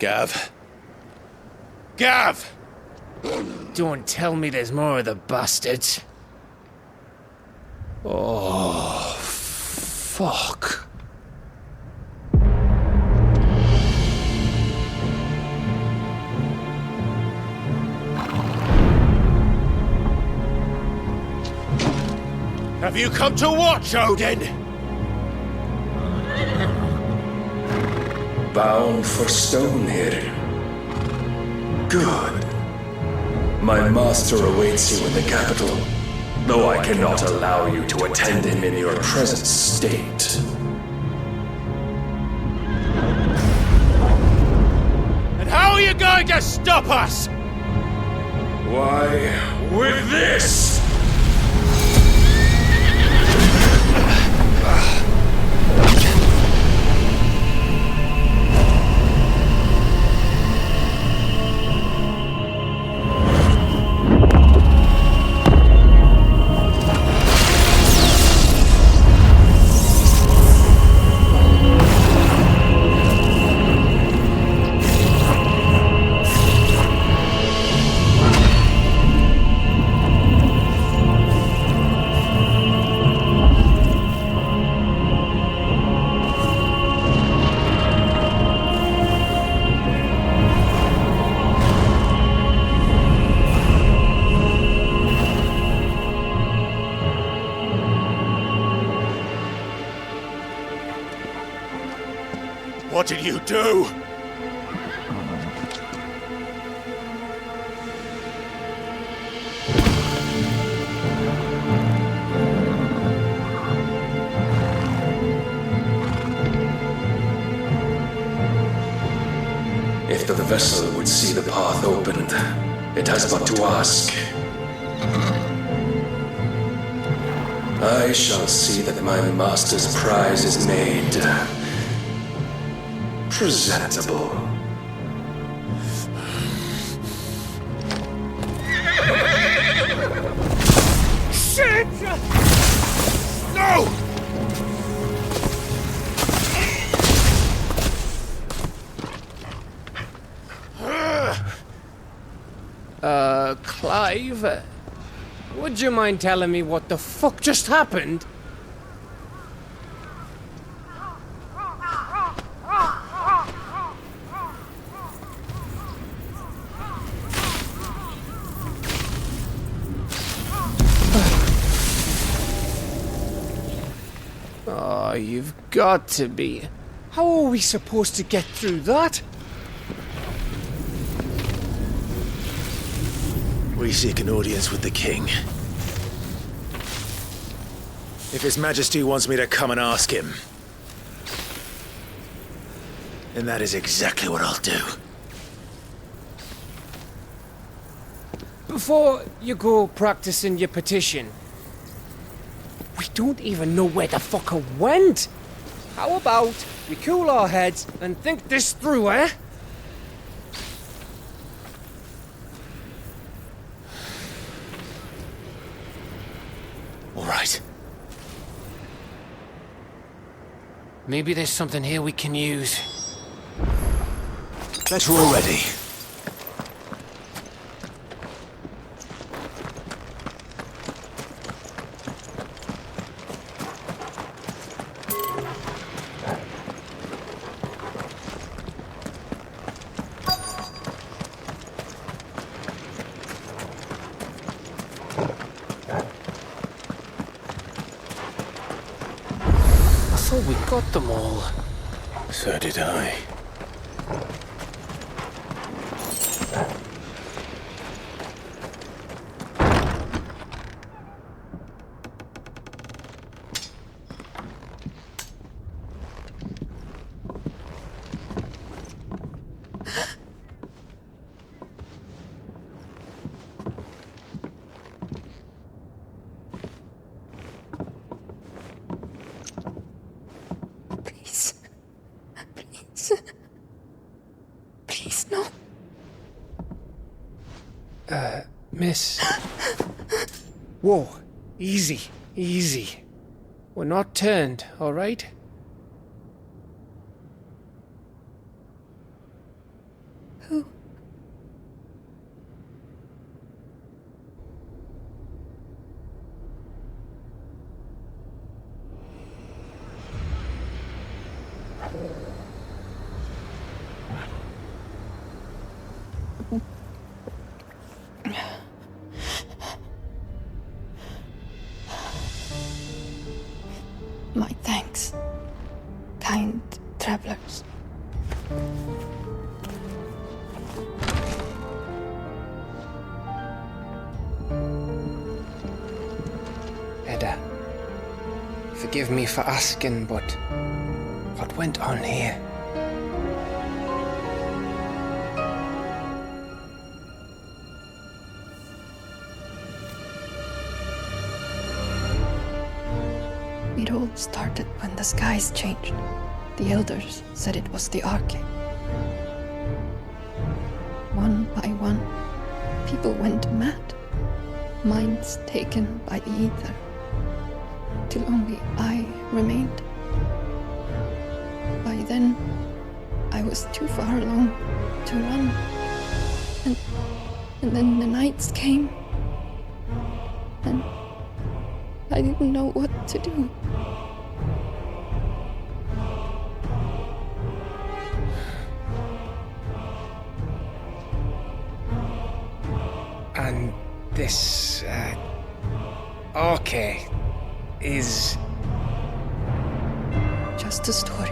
Gav. Gav! Don't tell me there's more of the bastards. Oh, fuck. Have you come to watch, Odin? Bound for stone here. Good. My master awaits you in the capital, though I cannot allow you to attend him in your present state. And how are you going to stop us? Why, with this! What did you do? If the vessel would see the path opened, it has but to ask. I shall see that my master's prize is made presentable. Shit! No! Clive? Would you mind telling me what the fuck just happened? Oh, you've got to be. How are we supposed to get through that? We seek an audience with the king. If His Majesty wants me to come and ask him, then that is exactly what I'll do. Before you go practicing your petition, we don't even know where the fucker went. How about we cool our heads and think this through, eh? All right. Maybe there's something here we can use. Better already. I thought we got them all. So did I. Please, no. Miss. Whoa. Easy. Easy. We're not turned, all right? My thanks, kind travelers. Edda, forgive me for asking, but what went on here? It all started when the skies changed. The elders said it was the Arcade. One by one, people went mad. Minds taken by the ether. Till only I remained. By then, I was too far along to run. And then the nights came. And I didn't know what to do. And this, Arcade is... Just a story.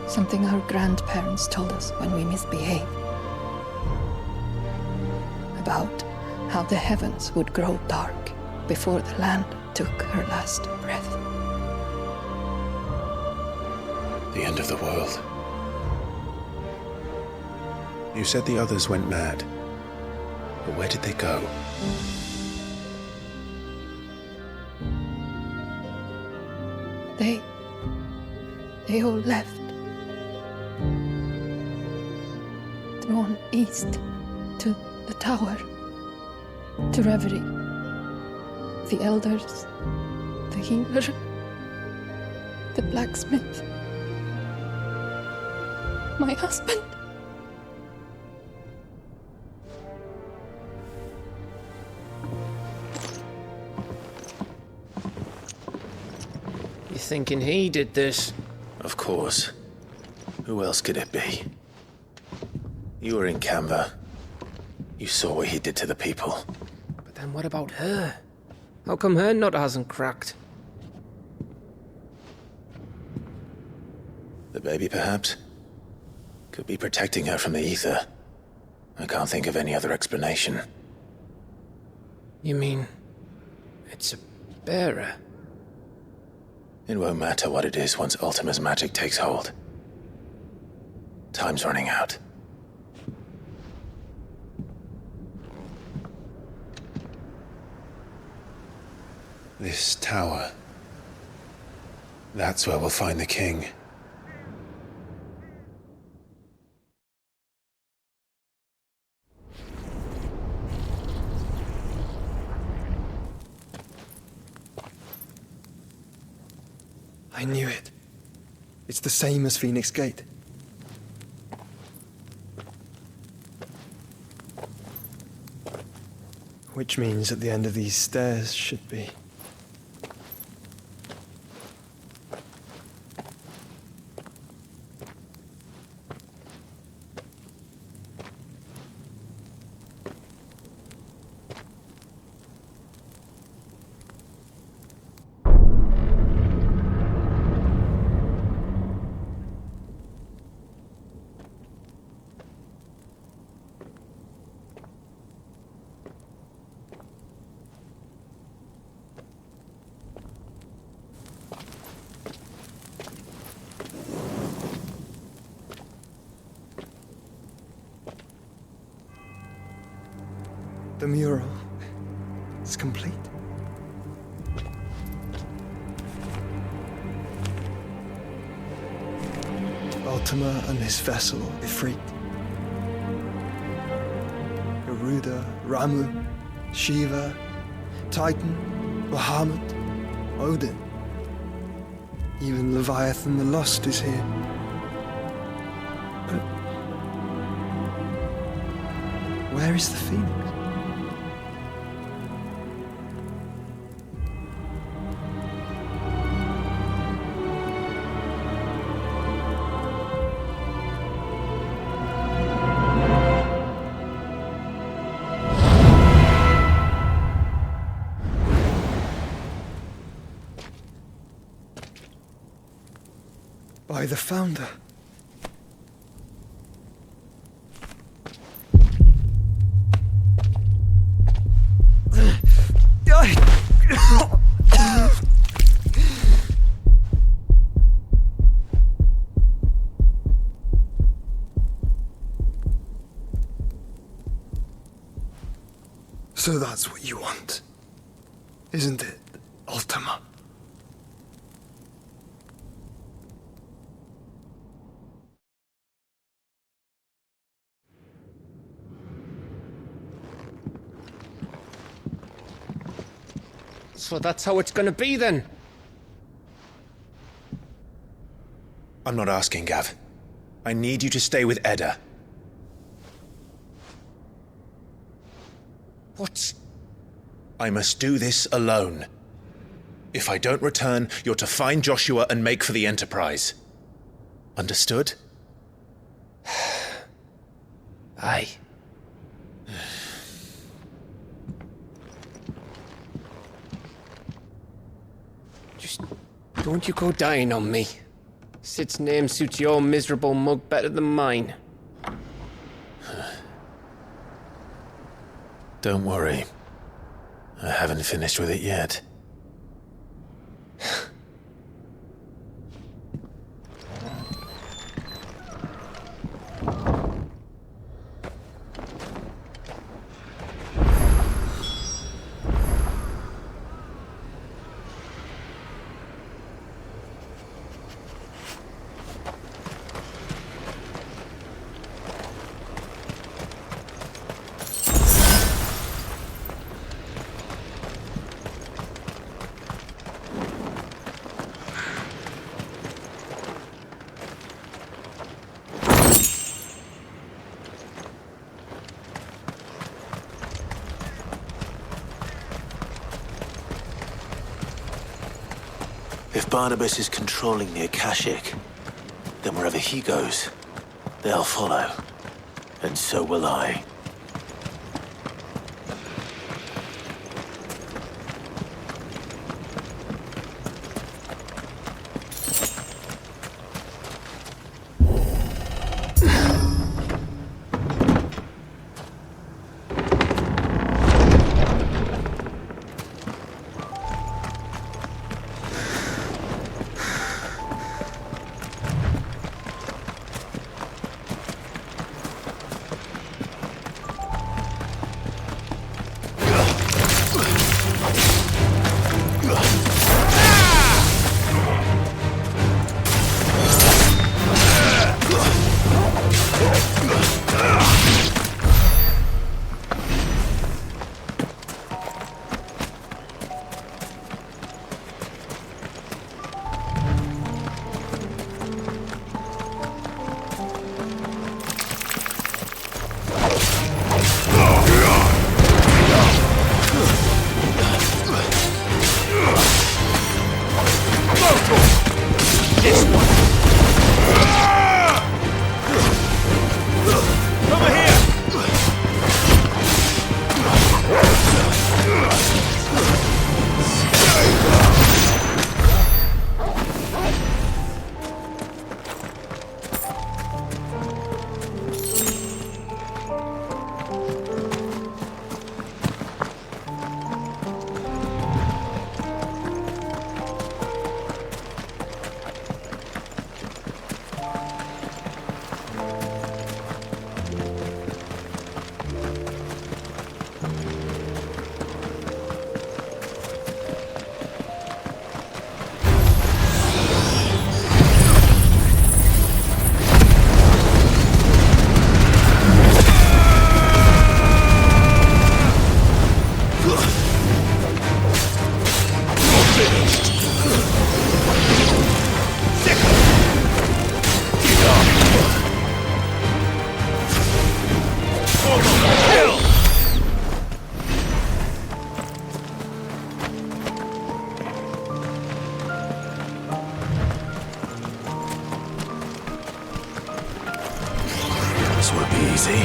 Something our grandparents told us when we misbehaved. About how the heavens would grow dark before the land took her last breath. The end of the world. You said the others went mad. But where did they go? They all left. Drawn east to the tower, to reverie. The elders, the healer, the blacksmith, my husband. You thinking he did this? Of course. Who else could it be? You were in Canva. You saw what he did to the people. But then what about her? How come her nut hasn't cracked? The baby, perhaps? Could be protecting her from the ether. I can't think of any other explanation. You mean... it's a bearer? It won't matter what it is once Ultima's magic takes hold. Time's running out. This tower. That's where we'll find the king. I knew it. It's the same as Phoenix Gate. Which means at the end of these stairs should be... The mural is complete. Ultima and his vessel, Ifrit. Garuda, Ramu, Shiva, Titan, Bahamut, Odin. Even Leviathan the Lost is here. But where is the Phoenix? by the Founder. So that's what you want, isn't it, Ultima? So that's how it's gonna be then? I'm not asking, Gav. I need you to stay with Edda. What? I must do this alone. If I don't return, you're to find Joshua and make for the Enterprise. Understood? Aye. Just don't you go dying on me. Sid's name suits your miserable mug better than mine. Don't worry. I haven't finished with it yet. If Barnabas is controlling the Akashic, then wherever he goes, they'll follow. And so will I. This won't be easy.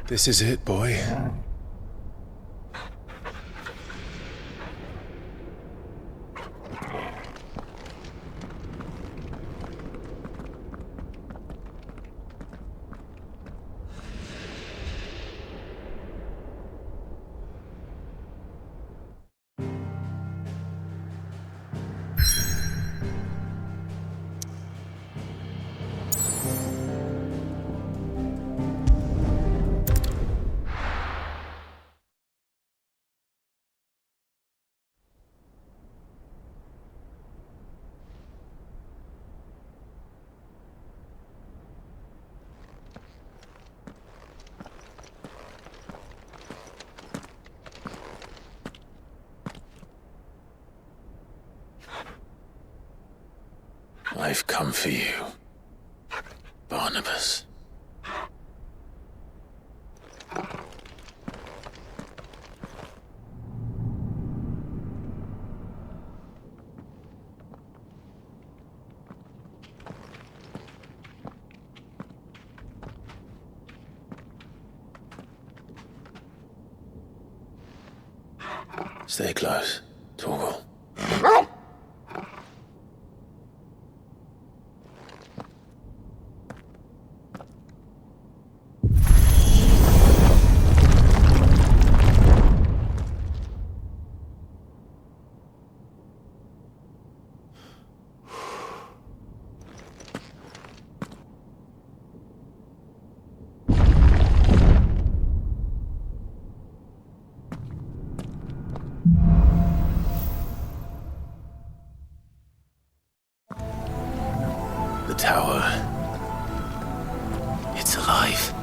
This is it, boy. I've come for you, Barnabas. Stay close, Torgal. Tower. It's alive.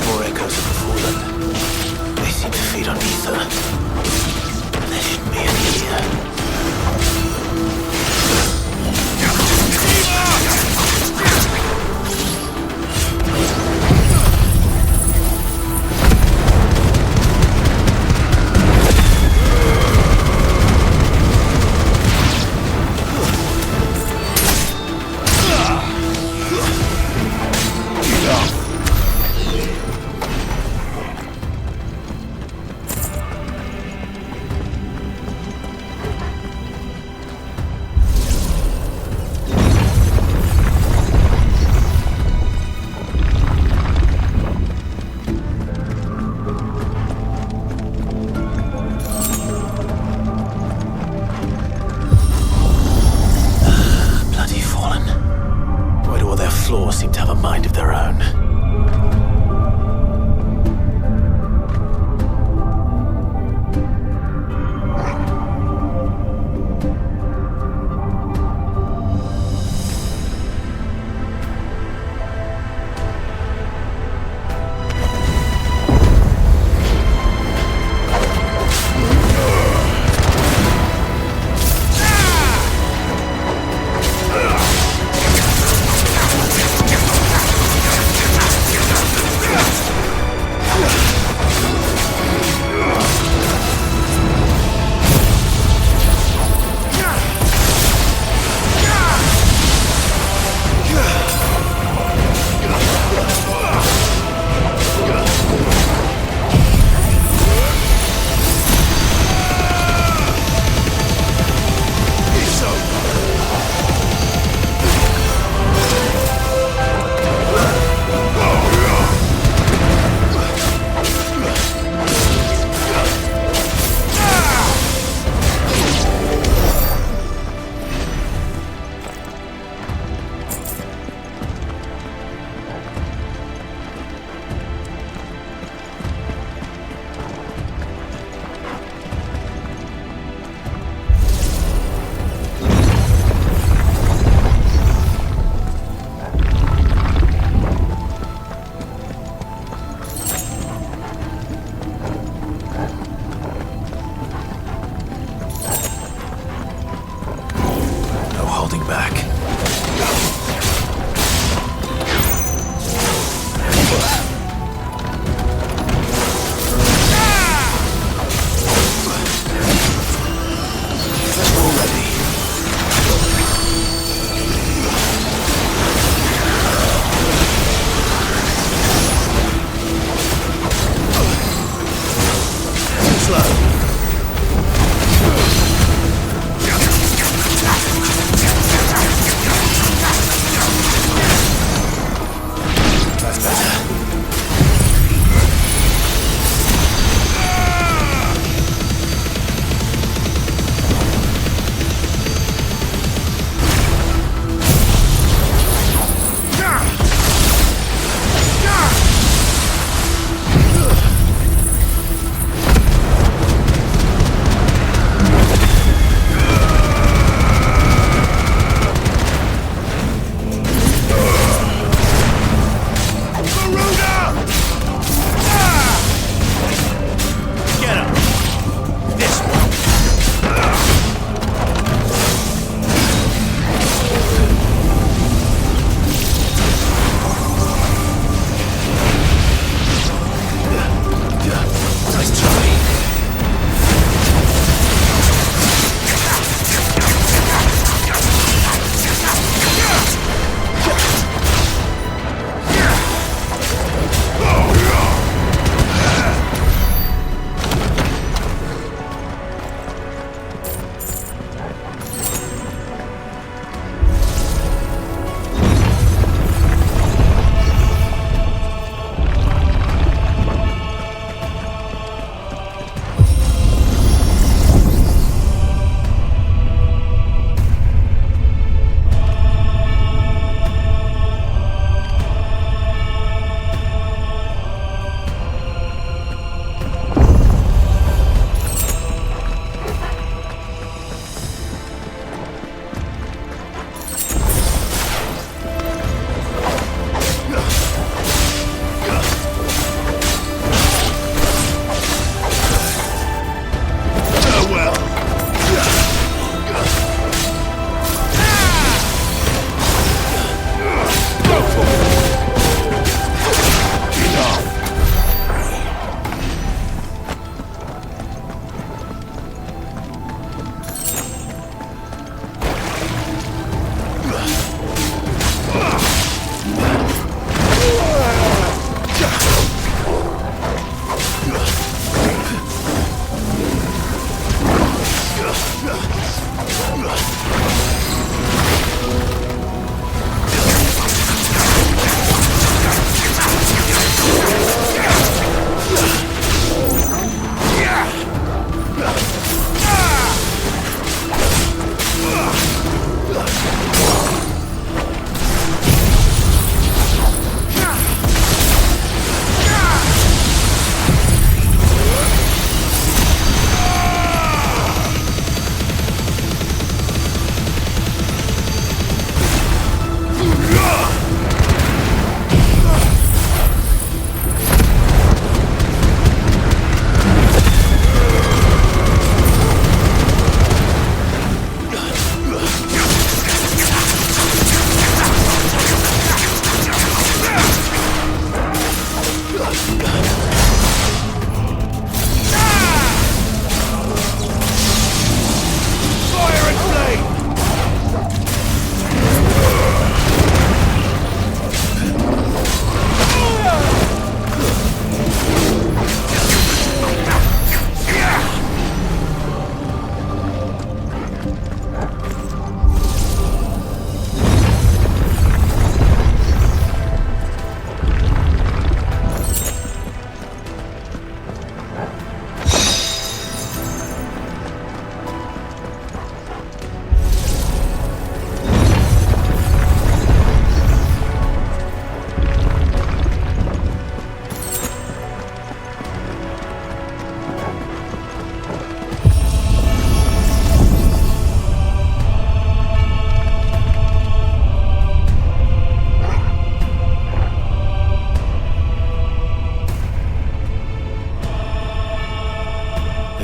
More echoes of the fallen. They seem to feed on ether. There shouldn't be any here. Seem to have a mind of their own. back.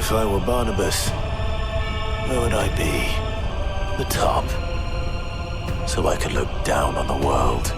If I were Barnabas, where would I be? The top. so I can look down on the world.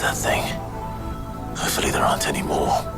that thing. Hopefully there aren't any more.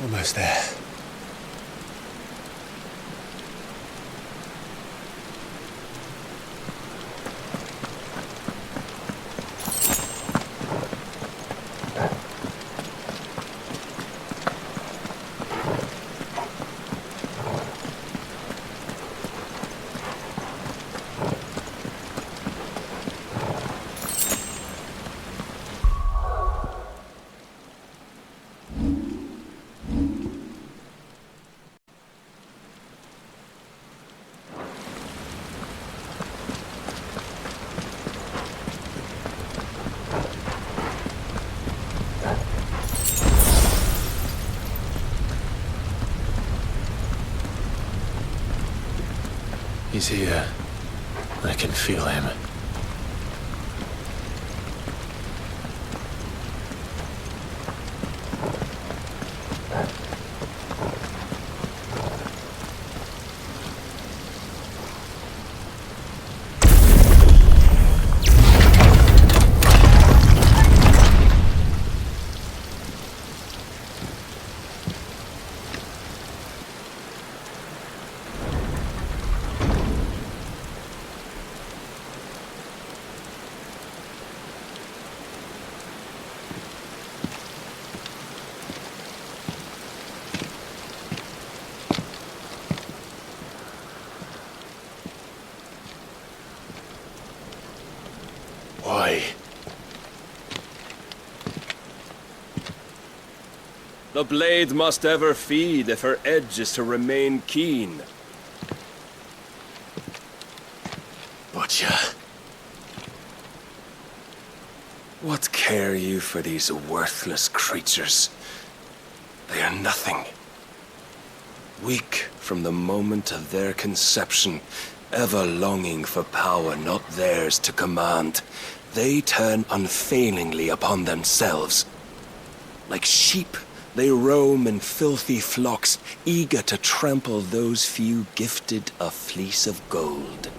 Almost there. He's here. I can feel him. Why? The blade must ever feed if her edge is to remain keen. Butcher. What care you for these worthless creatures? They are nothing. Weak from the moment of their conception, ever longing for power not theirs to command, they turn unfailingly upon themselves. Like sheep, they roam in filthy flocks, eager to trample those few gifted a fleece of gold.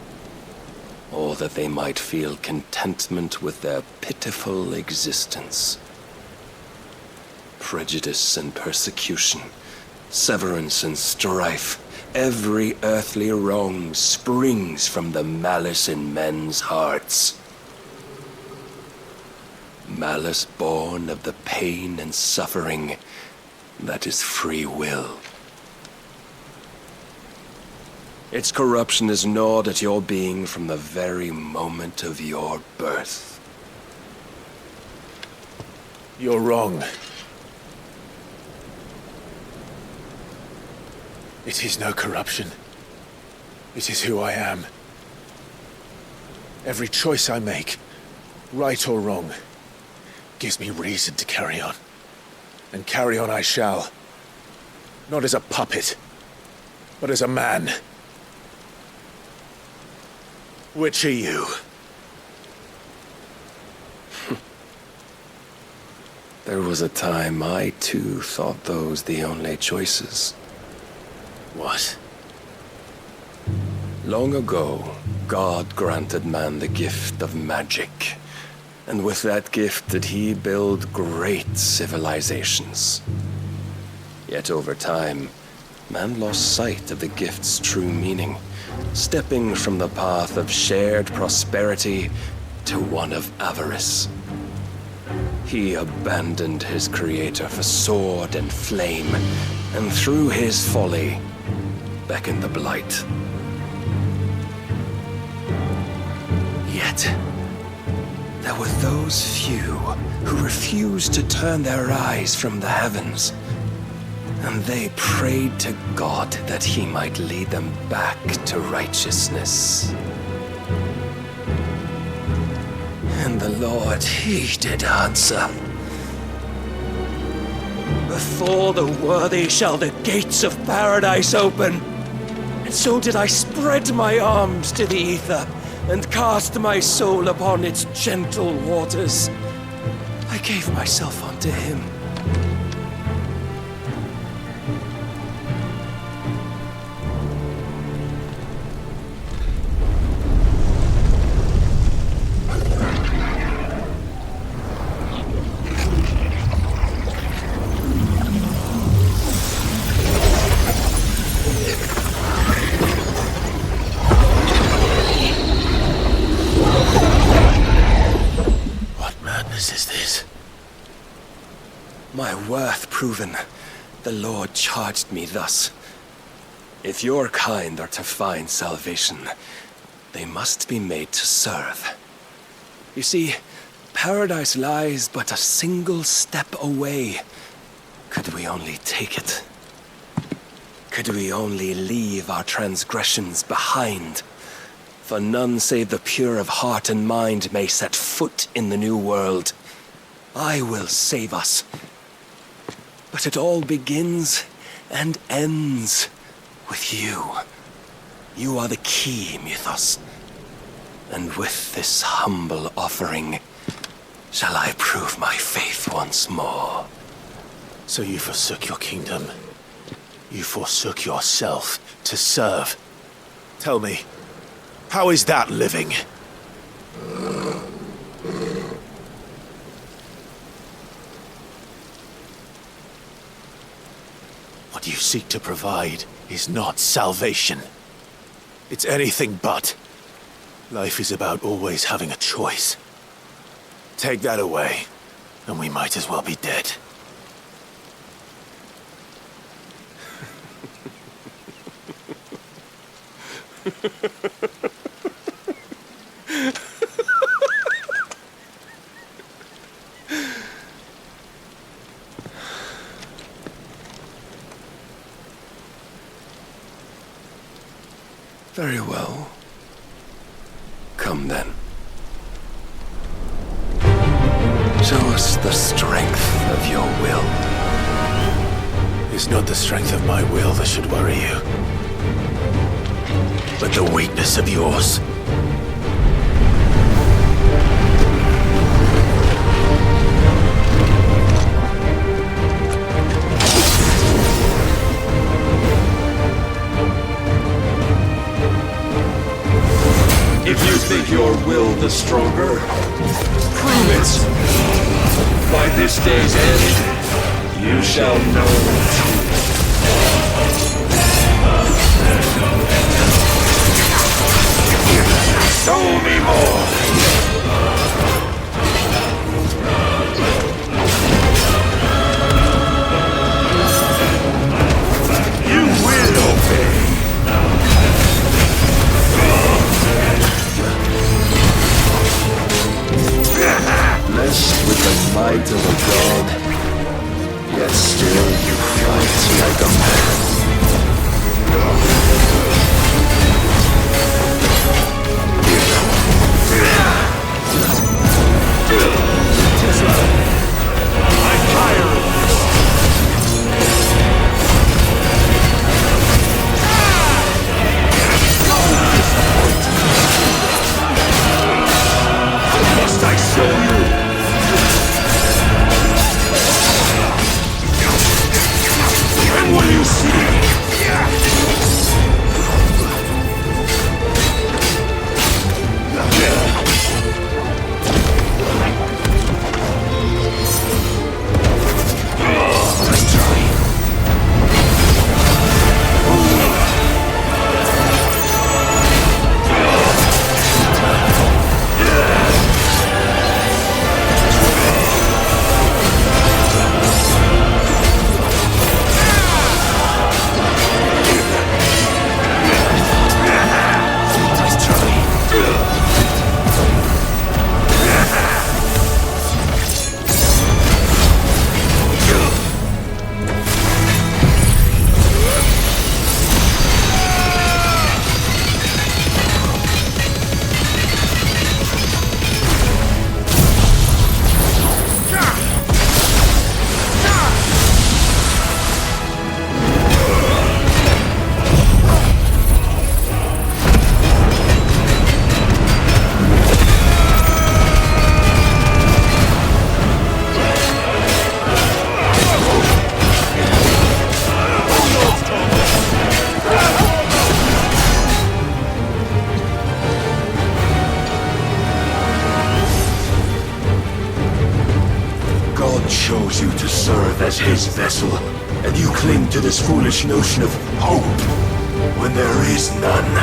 Or that they might feel contentment with their pitiful existence. Prejudice and persecution, severance and strife, every earthly wrong springs from the malice in men's hearts. Malice born of the pain and suffering that is free will. Its corruption is gnawed at your being from the very moment of your birth. You're wrong. It is no corruption. It is who I am. Every choice I make, right or wrong, gives me reason to carry on. And carry on I shall. Not as a puppet, but as a man. Which are you? There was a time I too thought those the only choices. What? Long ago, God granted man the gift of magic. And with that gift did he build great civilizations. Yet over time, man lost sight of the gift's true meaning, stepping from the path of shared prosperity to one of avarice. He abandoned his creator for sword and flame, and through his folly, beckoned the blight. Yet, there were those few who refused to turn their eyes from the heavens, and they prayed to God that he might lead them back to righteousness. And the Lord, he did answer. Before the worthy shall the gates of paradise open. And so did I spread my arms to the ether, and cast my soul upon its gentle waters. I gave myself unto him. this? My worth proven, the Lord charged me thus. If your kind are to find salvation, they must be made to serve. You see, paradise lies but a single step away. Could we only take it? Could we only leave our transgressions behind? For none save the pure of heart and mind may set foot in the new world. I will save us. But it all begins and ends with you. You are the key, Mythos. And with this humble offering, shall I prove my faith once more. So you forsook your kingdom. You forsook yourself to serve. Tell me, how is that living? What you seek to provide is not salvation. It's anything but. Life is about always having a choice. Take that away, and we might as well be dead. Very well. Come then. Show us the strength of your will. It's not the strength of my will that should worry you, but the weakness of yours. If you think your will the stronger, prove it. By this day's end, you shall know the truth. Show me more! You will obey! Blessed with the might of a god, yet still you fight like a man. I'm tired of this. Must I show you? When will you see? Chose you to serve as his vessel, and you cling to this foolish notion of hope when there is none.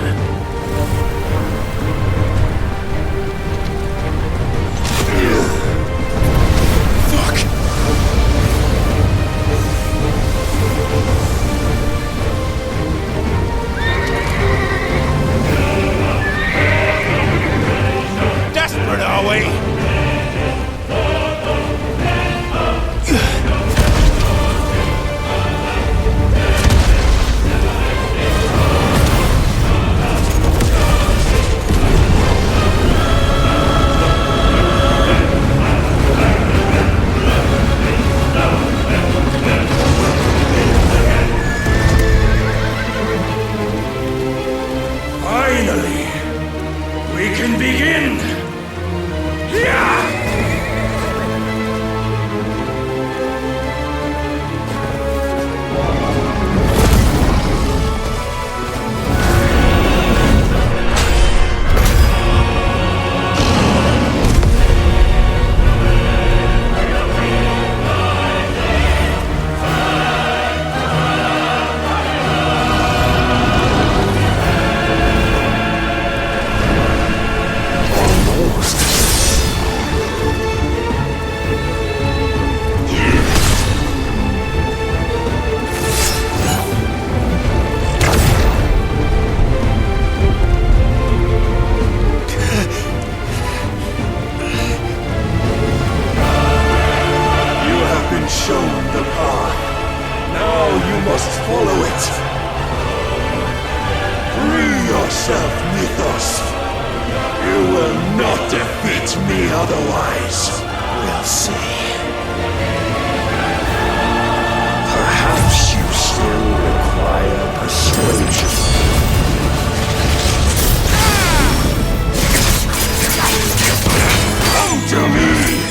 shown the path. Now you must follow it. Free yourself, Mythos. You will not defeat me otherwise. We'll see. Perhaps you still require persuasion. Come to me!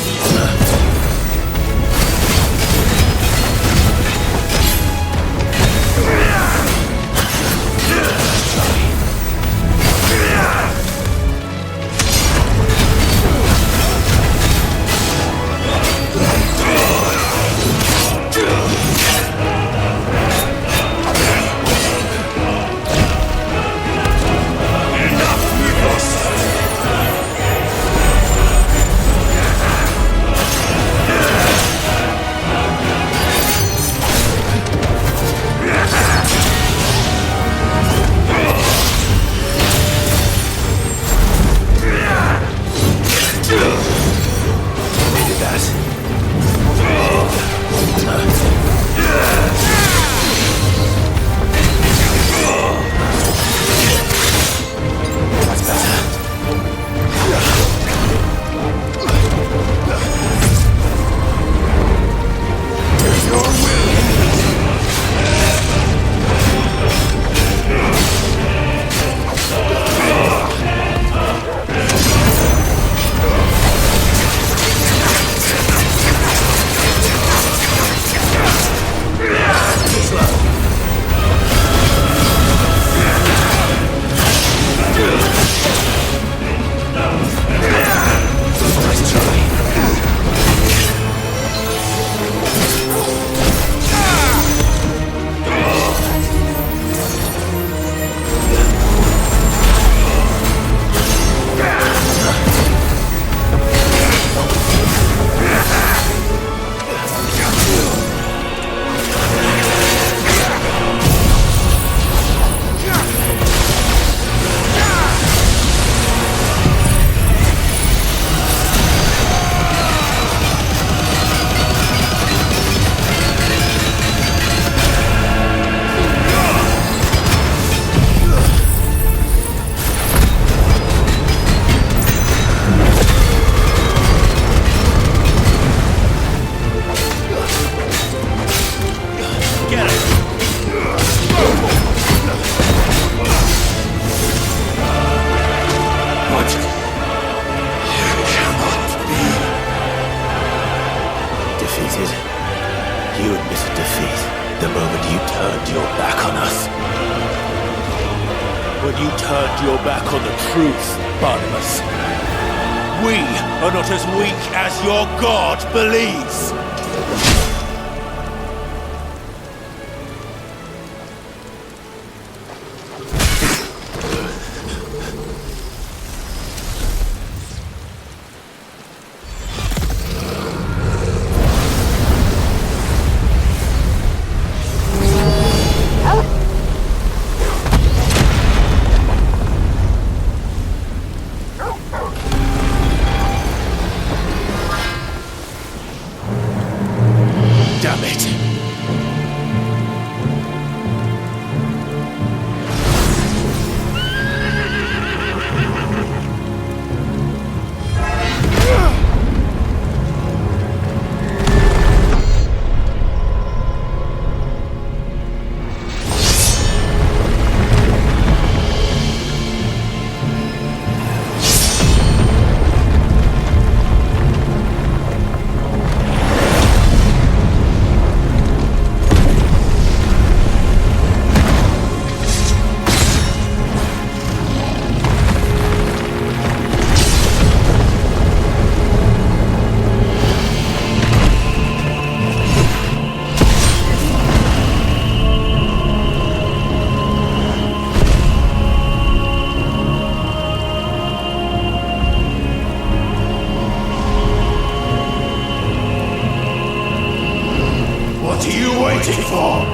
waiting for?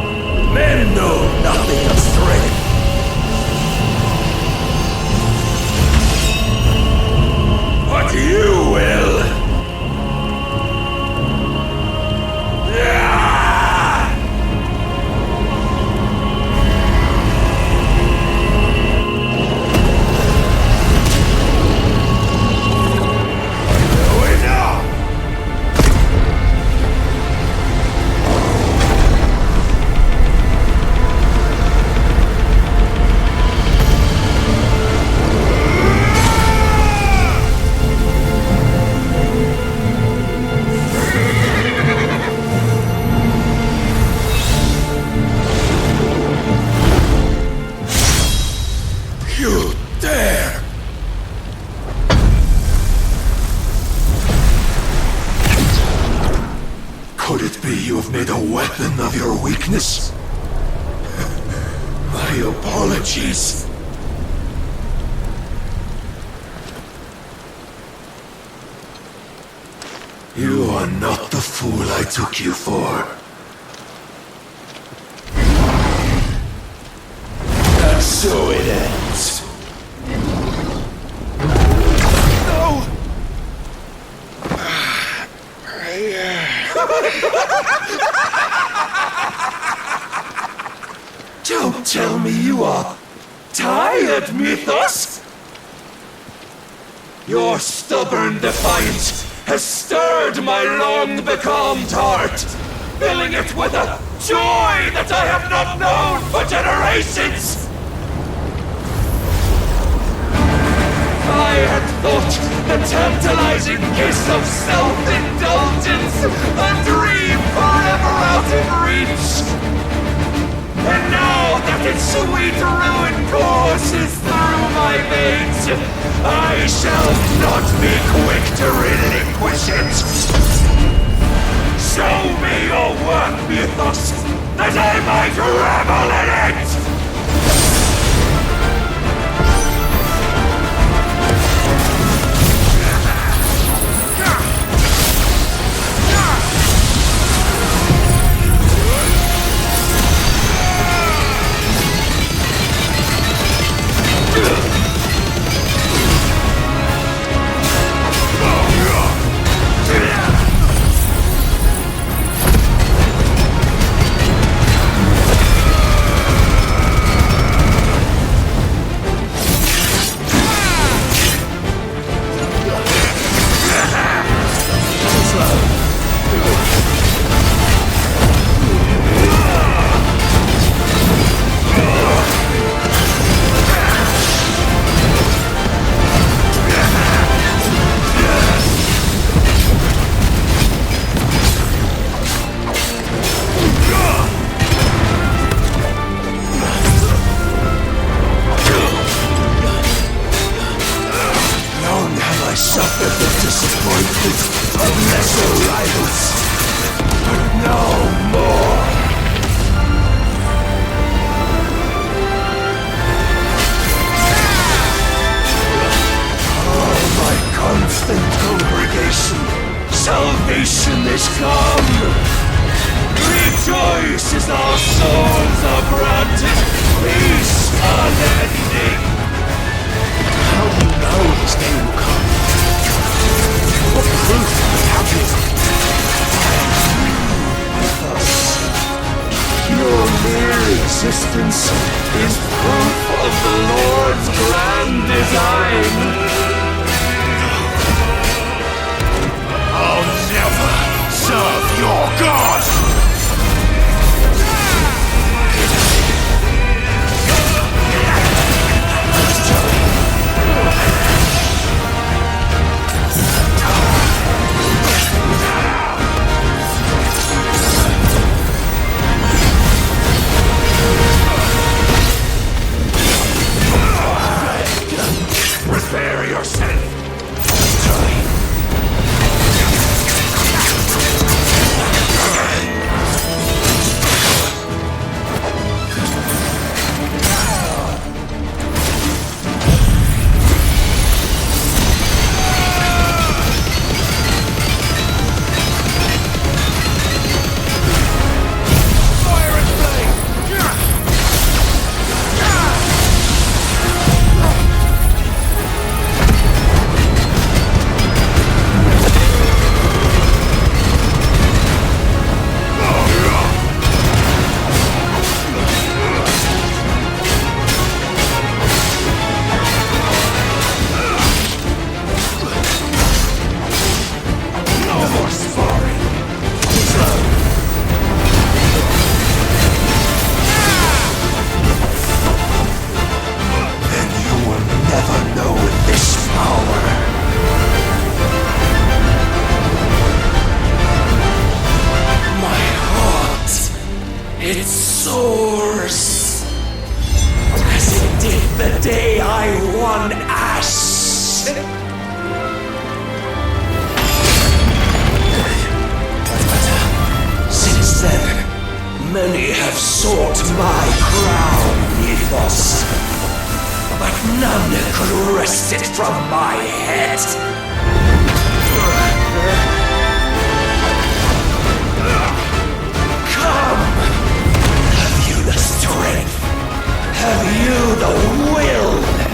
Men know nothing of strength. But you will. Could it be you have made a weapon of your weakness? My apologies. You are not the fool I took you for. And so it ends. No! Don't tell me you are tired, Mythos! Your stubborn defiance has stirred my long-becalmed heart, filling it with a joy that I have not known for generations! I had thought the tantalizing kiss of self-indulgence a dream forever out of reach. And now that its sweet ruin courses through my veins, I shall not be quick to relinquish it. Show me your work, Mythos, that I might revel in it! Salvation is come! Rejoice as our souls are granted peace unending! How do you know this day will come? What proof have you? Thus, your mere existence is proof of the Lord's grand design! I'll never serve your god! Prepare yourself! Many have sought my crown, Ethos, but none could wrest it from my head. Come! Have you the strength? Have you the will?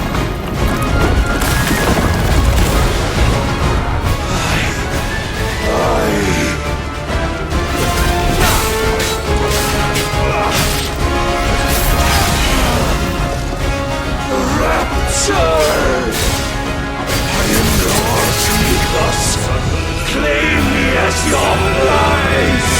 Rapture! I am yours, Ethos. Claim me as your prize!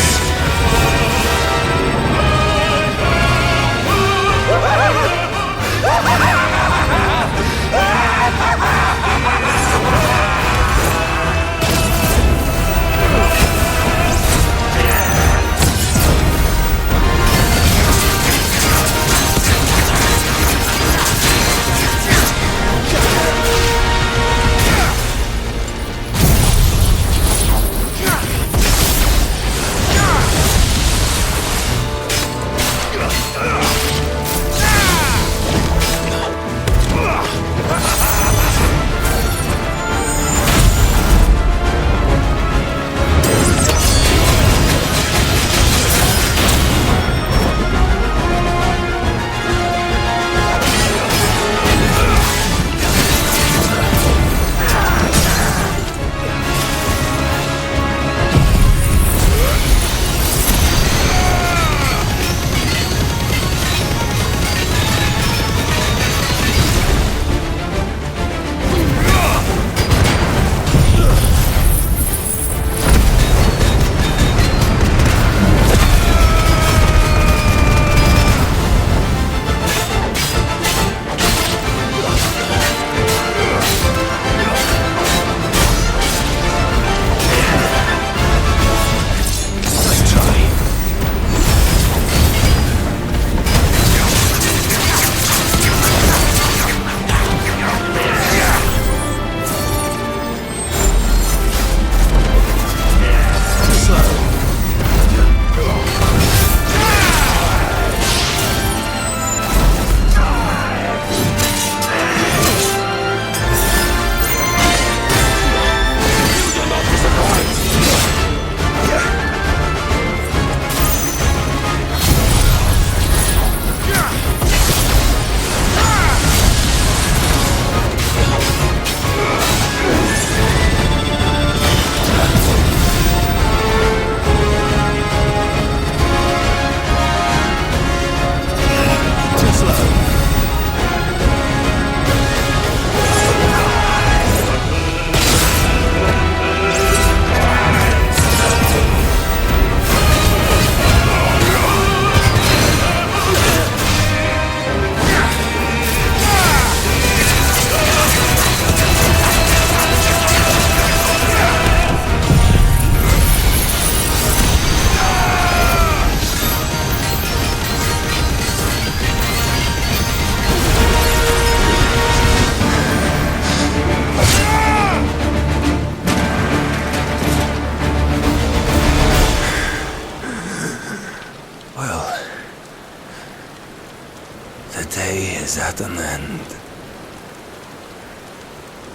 is at an end.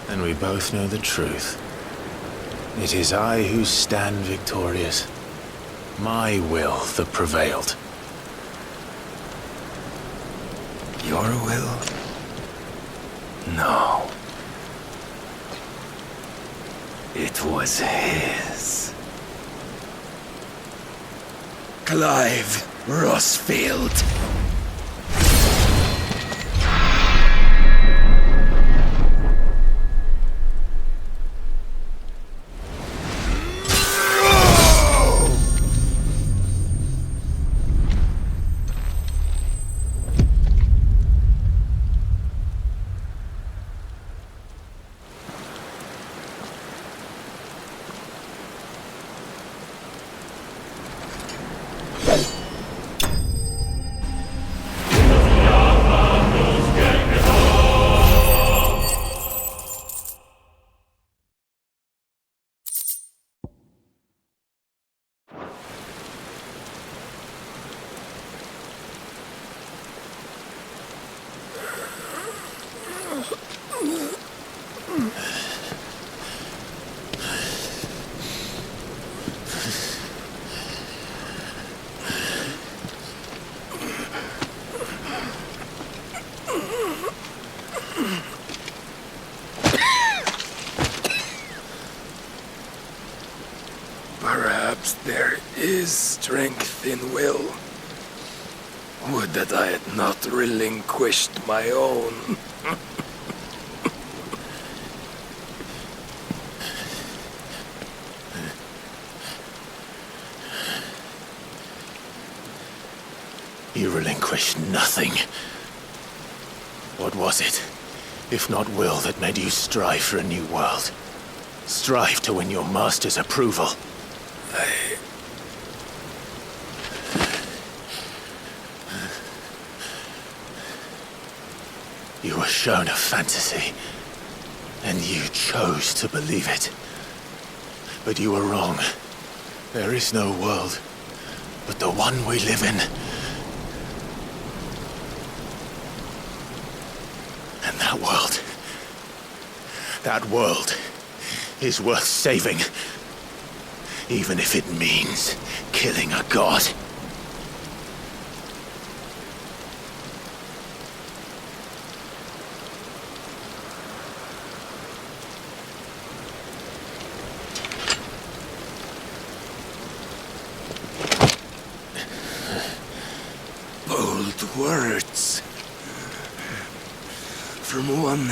And we both know the truth. It is I who stand victorious. My will that prevailed. Your will? No. It was his. Clive Rossfield. perhaps there is strength in will. Would that I had not relinquished my own. You relinquished nothing. What was it, if not will, that made you strive for a new world? Strive to win your master's approval? You were shown a fantasy, and you chose to believe it. But you were wrong. There is no world but the one we live in. And that world is worth saving, even if it means killing a god. Bold words from one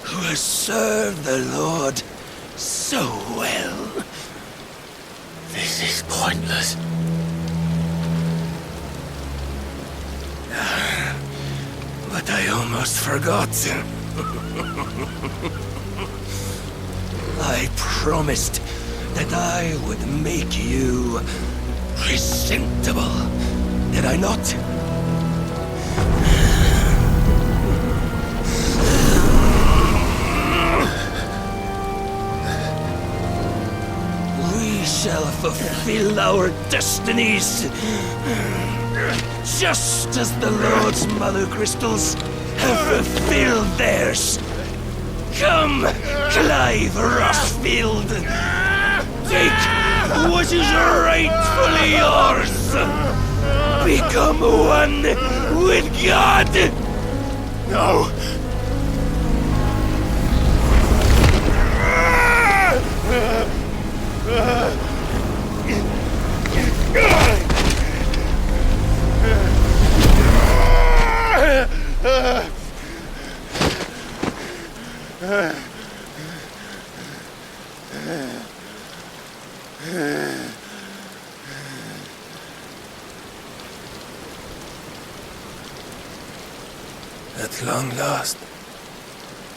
who has served the Lord so well. This is pointless. But I almost forgot. I promised that I would make you presentable. Did I not? We shall fulfill our destinies, just as the Lord's Mother Crystals have fulfilled theirs. Come, Clive Rossfield, take what is rightfully yours. Become one with God. No. At long last,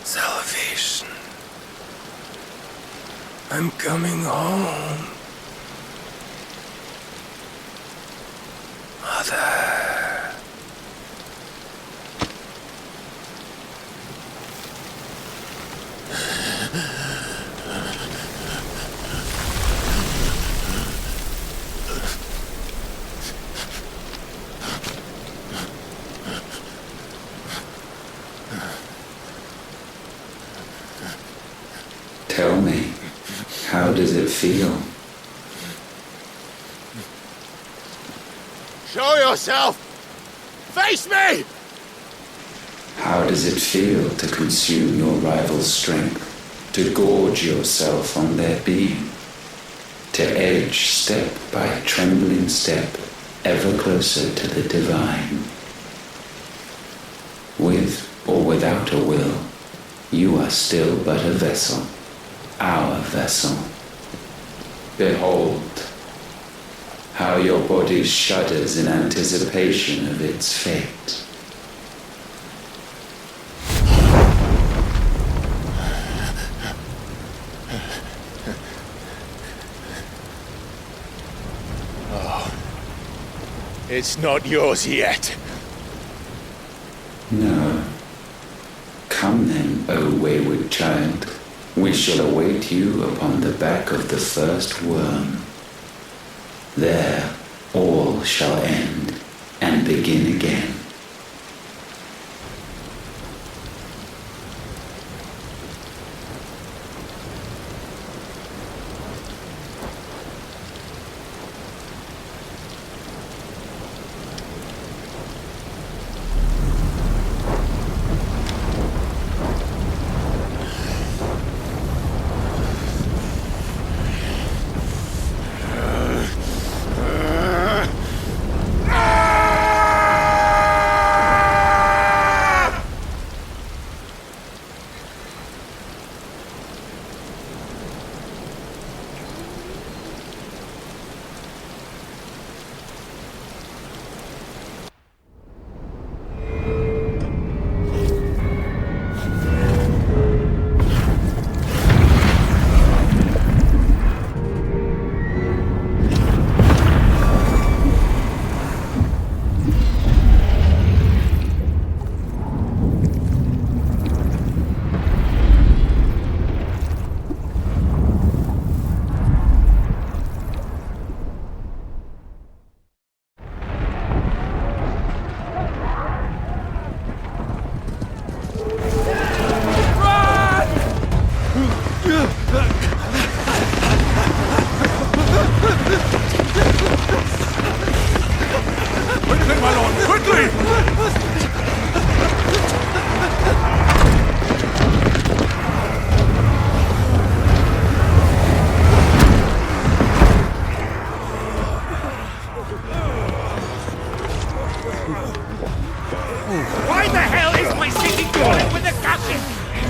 salvation. I'm coming home. Mother. Tell me, how does it feel? Show yourself! Face me! How does it feel to consume your rival's strength, to gorge yourself on their being, to edge step by trembling step ever closer to the divine? With or without a will, you are still but a vessel, our vessel. Behold, how your body shudders in anticipation of its fate. It's not yours yet. No. Come then, O wayward child. We shall await you upon the back of the first worm. There all shall end and begin again.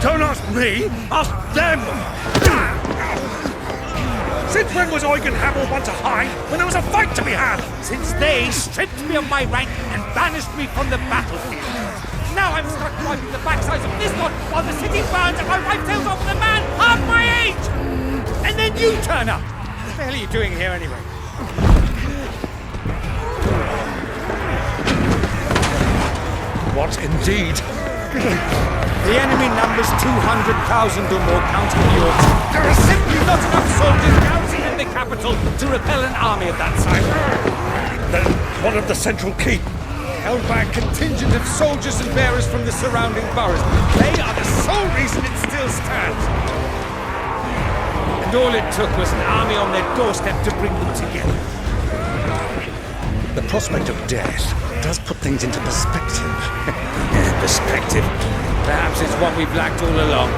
Don't ask me, ask them! Since when was Eikon one to hide when there was a fight to be had? Since they stripped me of my rank and banished me from the battlefield. Now I'm stuck wiping the backsides of this lot while the city burns and my wife tails off with a man half my age! And then you turn up! What the hell are you doing here anyway? What indeed? The enemy numbers 200,000 or more counting the orcs. There are simply not enough soldiers garrisoned in the capital to repel an army of that size. Then what of the central keep? Held by a contingent of soldiers and bearers from the surrounding boroughs. They are the sole reason it still stands. And all it took was an army on their doorstep to bring them together. The prospect of death does put things into perspective. Perspective. Perhaps it's what we've lacked all along.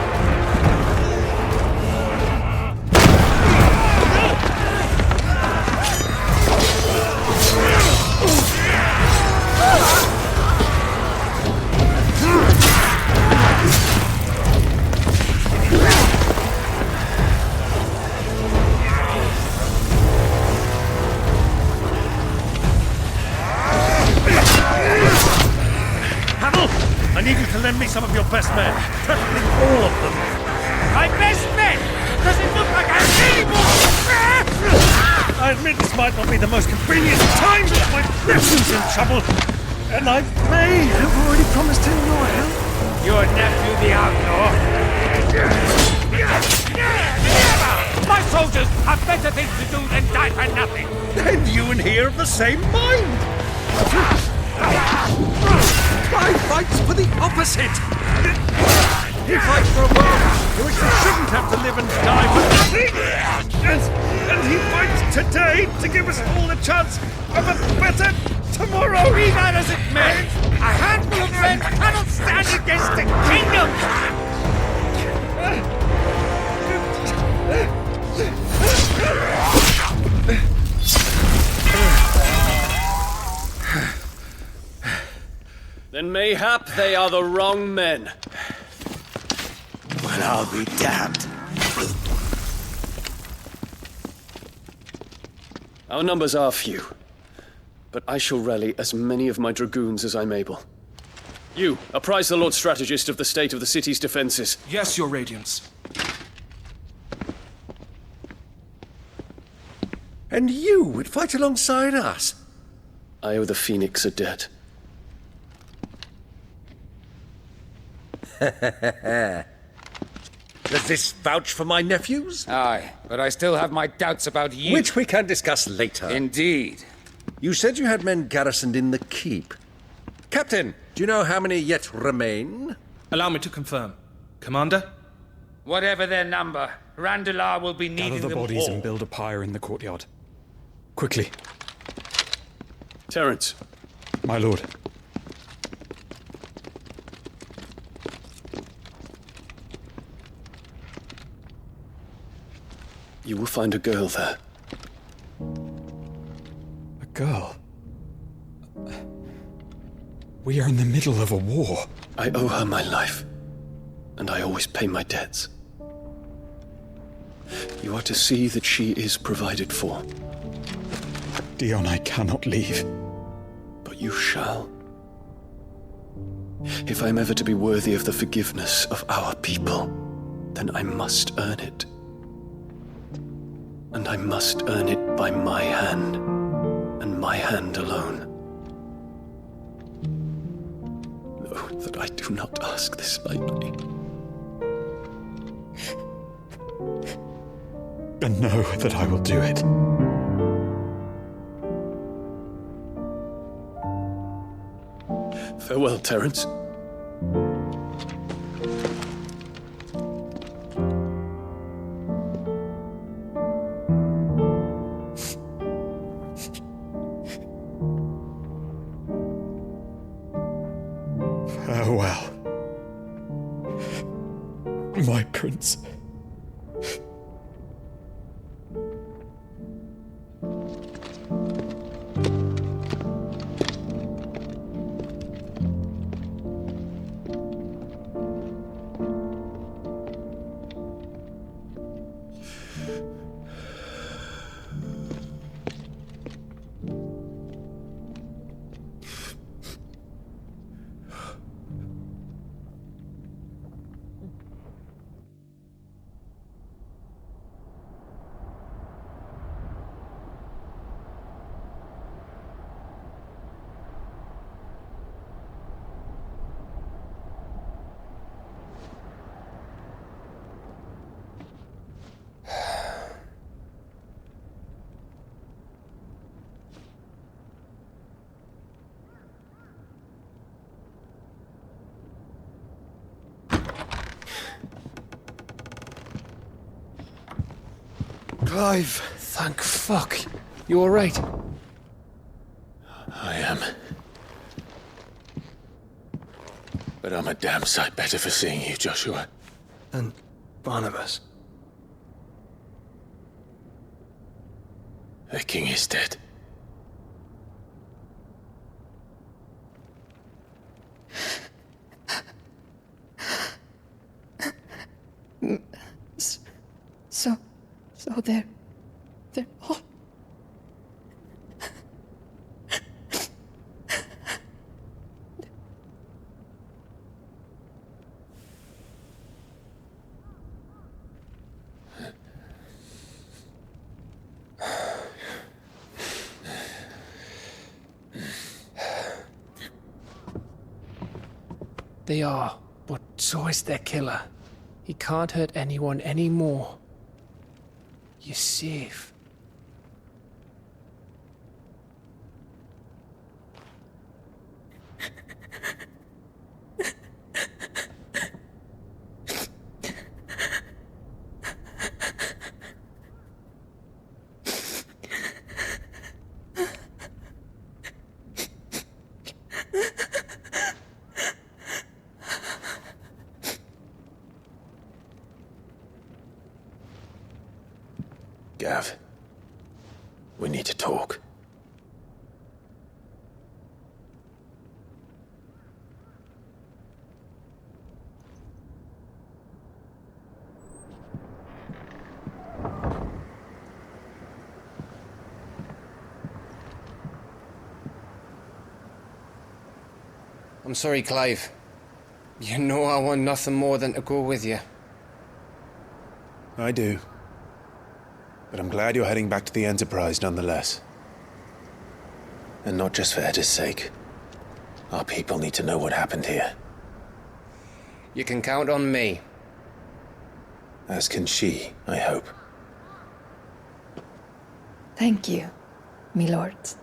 I need you to lend me some of your best men. Preferably all of them. My best men? Does it look like I have any more? I admit this might not be the most convenient time, but my nephew's in trouble. And I may have already promised him your help. Your nephew, the outlaw? Never! My soldiers have better things to do than die for nothing. Then you and he are of the same mind. I fight for the opposite! He fights for a world in which we shouldn't have to live and die for nothing! And he fights today to give us all a chance of a better tomorrow! Be that as it may, a handful of men cannot stand against a kingdom! Then mayhap they are the wrong men. Well, I'll be damned. Our numbers are few, but I shall rally as many of my dragoons as I'm able. You, apprise the Lord Strategist of the state of the city's defenses. Yes, Your Radiance. And you would fight alongside us? I owe the Phoenix a debt. Does this vouch for my nephews? Aye, but I still have my doubts about you. Which we can discuss later. Indeed. You said you had men garrisoned in the keep. Captain, do you know how many yet remain? Allow me to confirm. Commander? Whatever their number, Randalar will be needing Gather the them bodies all. and build a pyre in the courtyard. Quickly. Terence. My lord. You will find a girl there. A girl? We are in the middle of a war. I owe her my life, and I always pay my debts. You are to see that she is provided for. Dion, I cannot leave. But you shall. If I'm ever to be worthy of the forgiveness of our people, then I must earn it. And I must earn it by my hand, and my hand alone. Know that I do not ask this lightly. And know that I will do it. Farewell, Terence. Farewell, my prince. Clive! Thank fuck. You alright? I am. But I'm a damn sight better for seeing you, Joshua. And Barnabas. The king is dead. So they're all... They are, but so is their killer. He can't hurt anyone anymore. You're safe. Gav, we need to talk. I'm sorry, Clive. You know I want nothing more than to go with you. I do. But I'm glad you're heading back to the Enterprise nonetheless. And not just for Edda's sake. Our people need to know what happened here. You can count on me. As can she, I hope. Thank you, me lords.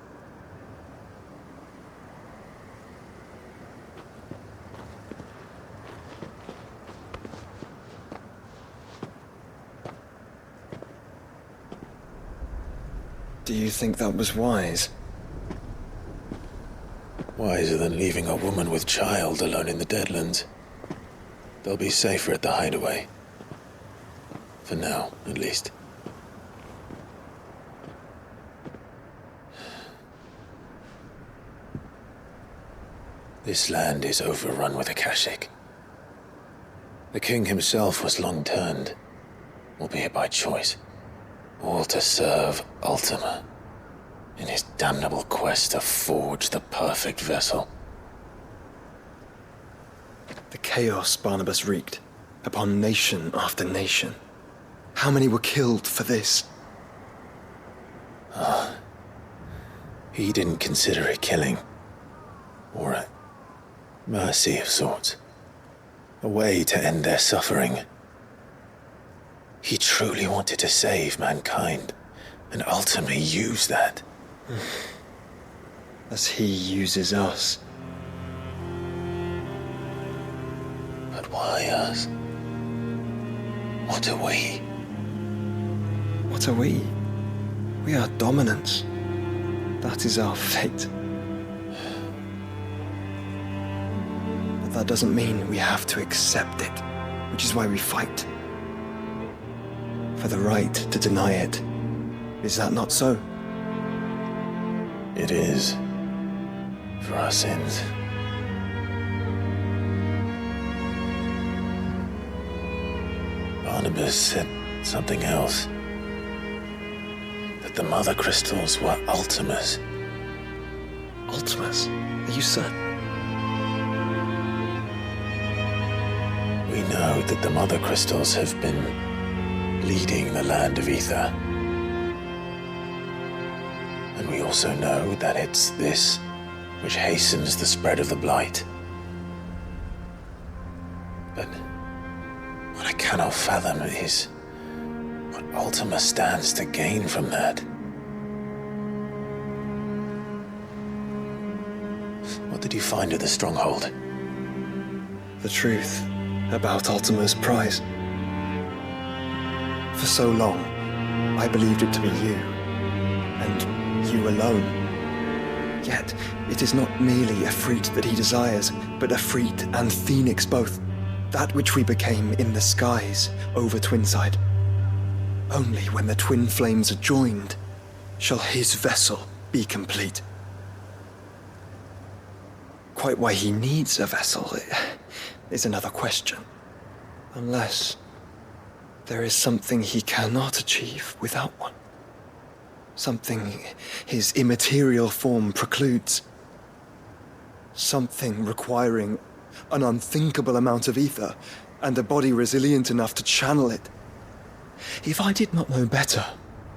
Do you think that was wise? Wiser than leaving a woman with child alone in the Deadlands. They'll be safer at the hideaway. For now, at least. This land is overrun with Akashic. The king himself was long turned, albeit by choice. All to serve Ultima, in his damnable quest to forge the perfect vessel. The chaos Barnabas wreaked upon nation after nation. How many were killed for this? He didn't consider it killing. Or a mercy of sorts. A way to end their suffering. He truly wanted to save mankind, and ultimately use that. As he uses us. But why us? What are we? What are we? We are dominance. That is our fate. But that doesn't mean we have to accept it, which is why we fight. For the right to deny it. Is that not so? It is. For our sins. Barnabas said something else. That the Mother Crystals were Ultimas. Ultimas? Are you certain? We know that the Mother Crystals have been leading the land of Ether. And we also know that it's this which hastens the spread of the Blight. But what I cannot fathom is what Ultima stands to gain from that. What did you find at the Stronghold? The truth about Ultima's prize. For so long, I believed it to be you, and you alone. Yet, it is not merely Efreet that he desires, but Efreet and Phoenix both, that which we became in the skies over Twinside. Only when the twin flames are joined shall his vessel be complete. Quite why he needs a vessel is another question. Unless there is something he cannot achieve without one. Something his immaterial form precludes. Something requiring an unthinkable amount of ether and a body resilient enough to channel it. If I did not know better,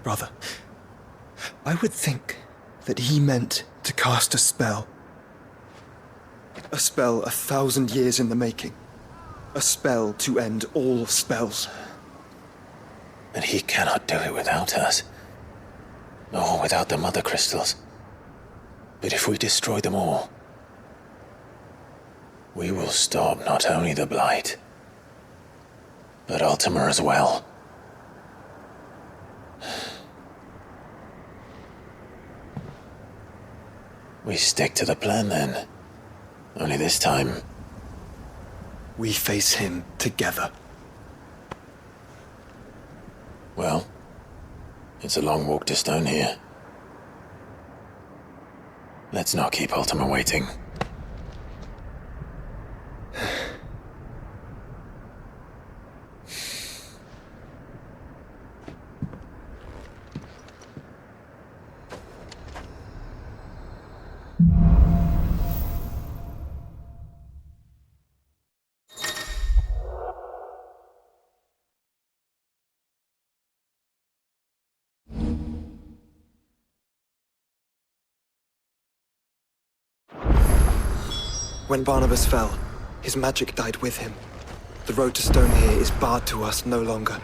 brother, I would think that he meant to cast a spell. A spell 1,000 years in the making. A spell to end all spells. But he cannot do it without us. Nor without the Mother Crystals. But if we destroy them all, we will stop not only the Blight, but Ultima as well. We stick to the plan then. Only this time, we face him together. Well, it's a long walk to Stone here. Let's not keep Ultima waiting. When Barnabas fell, his magic died with him. The road to Stone here is barred to us no longer.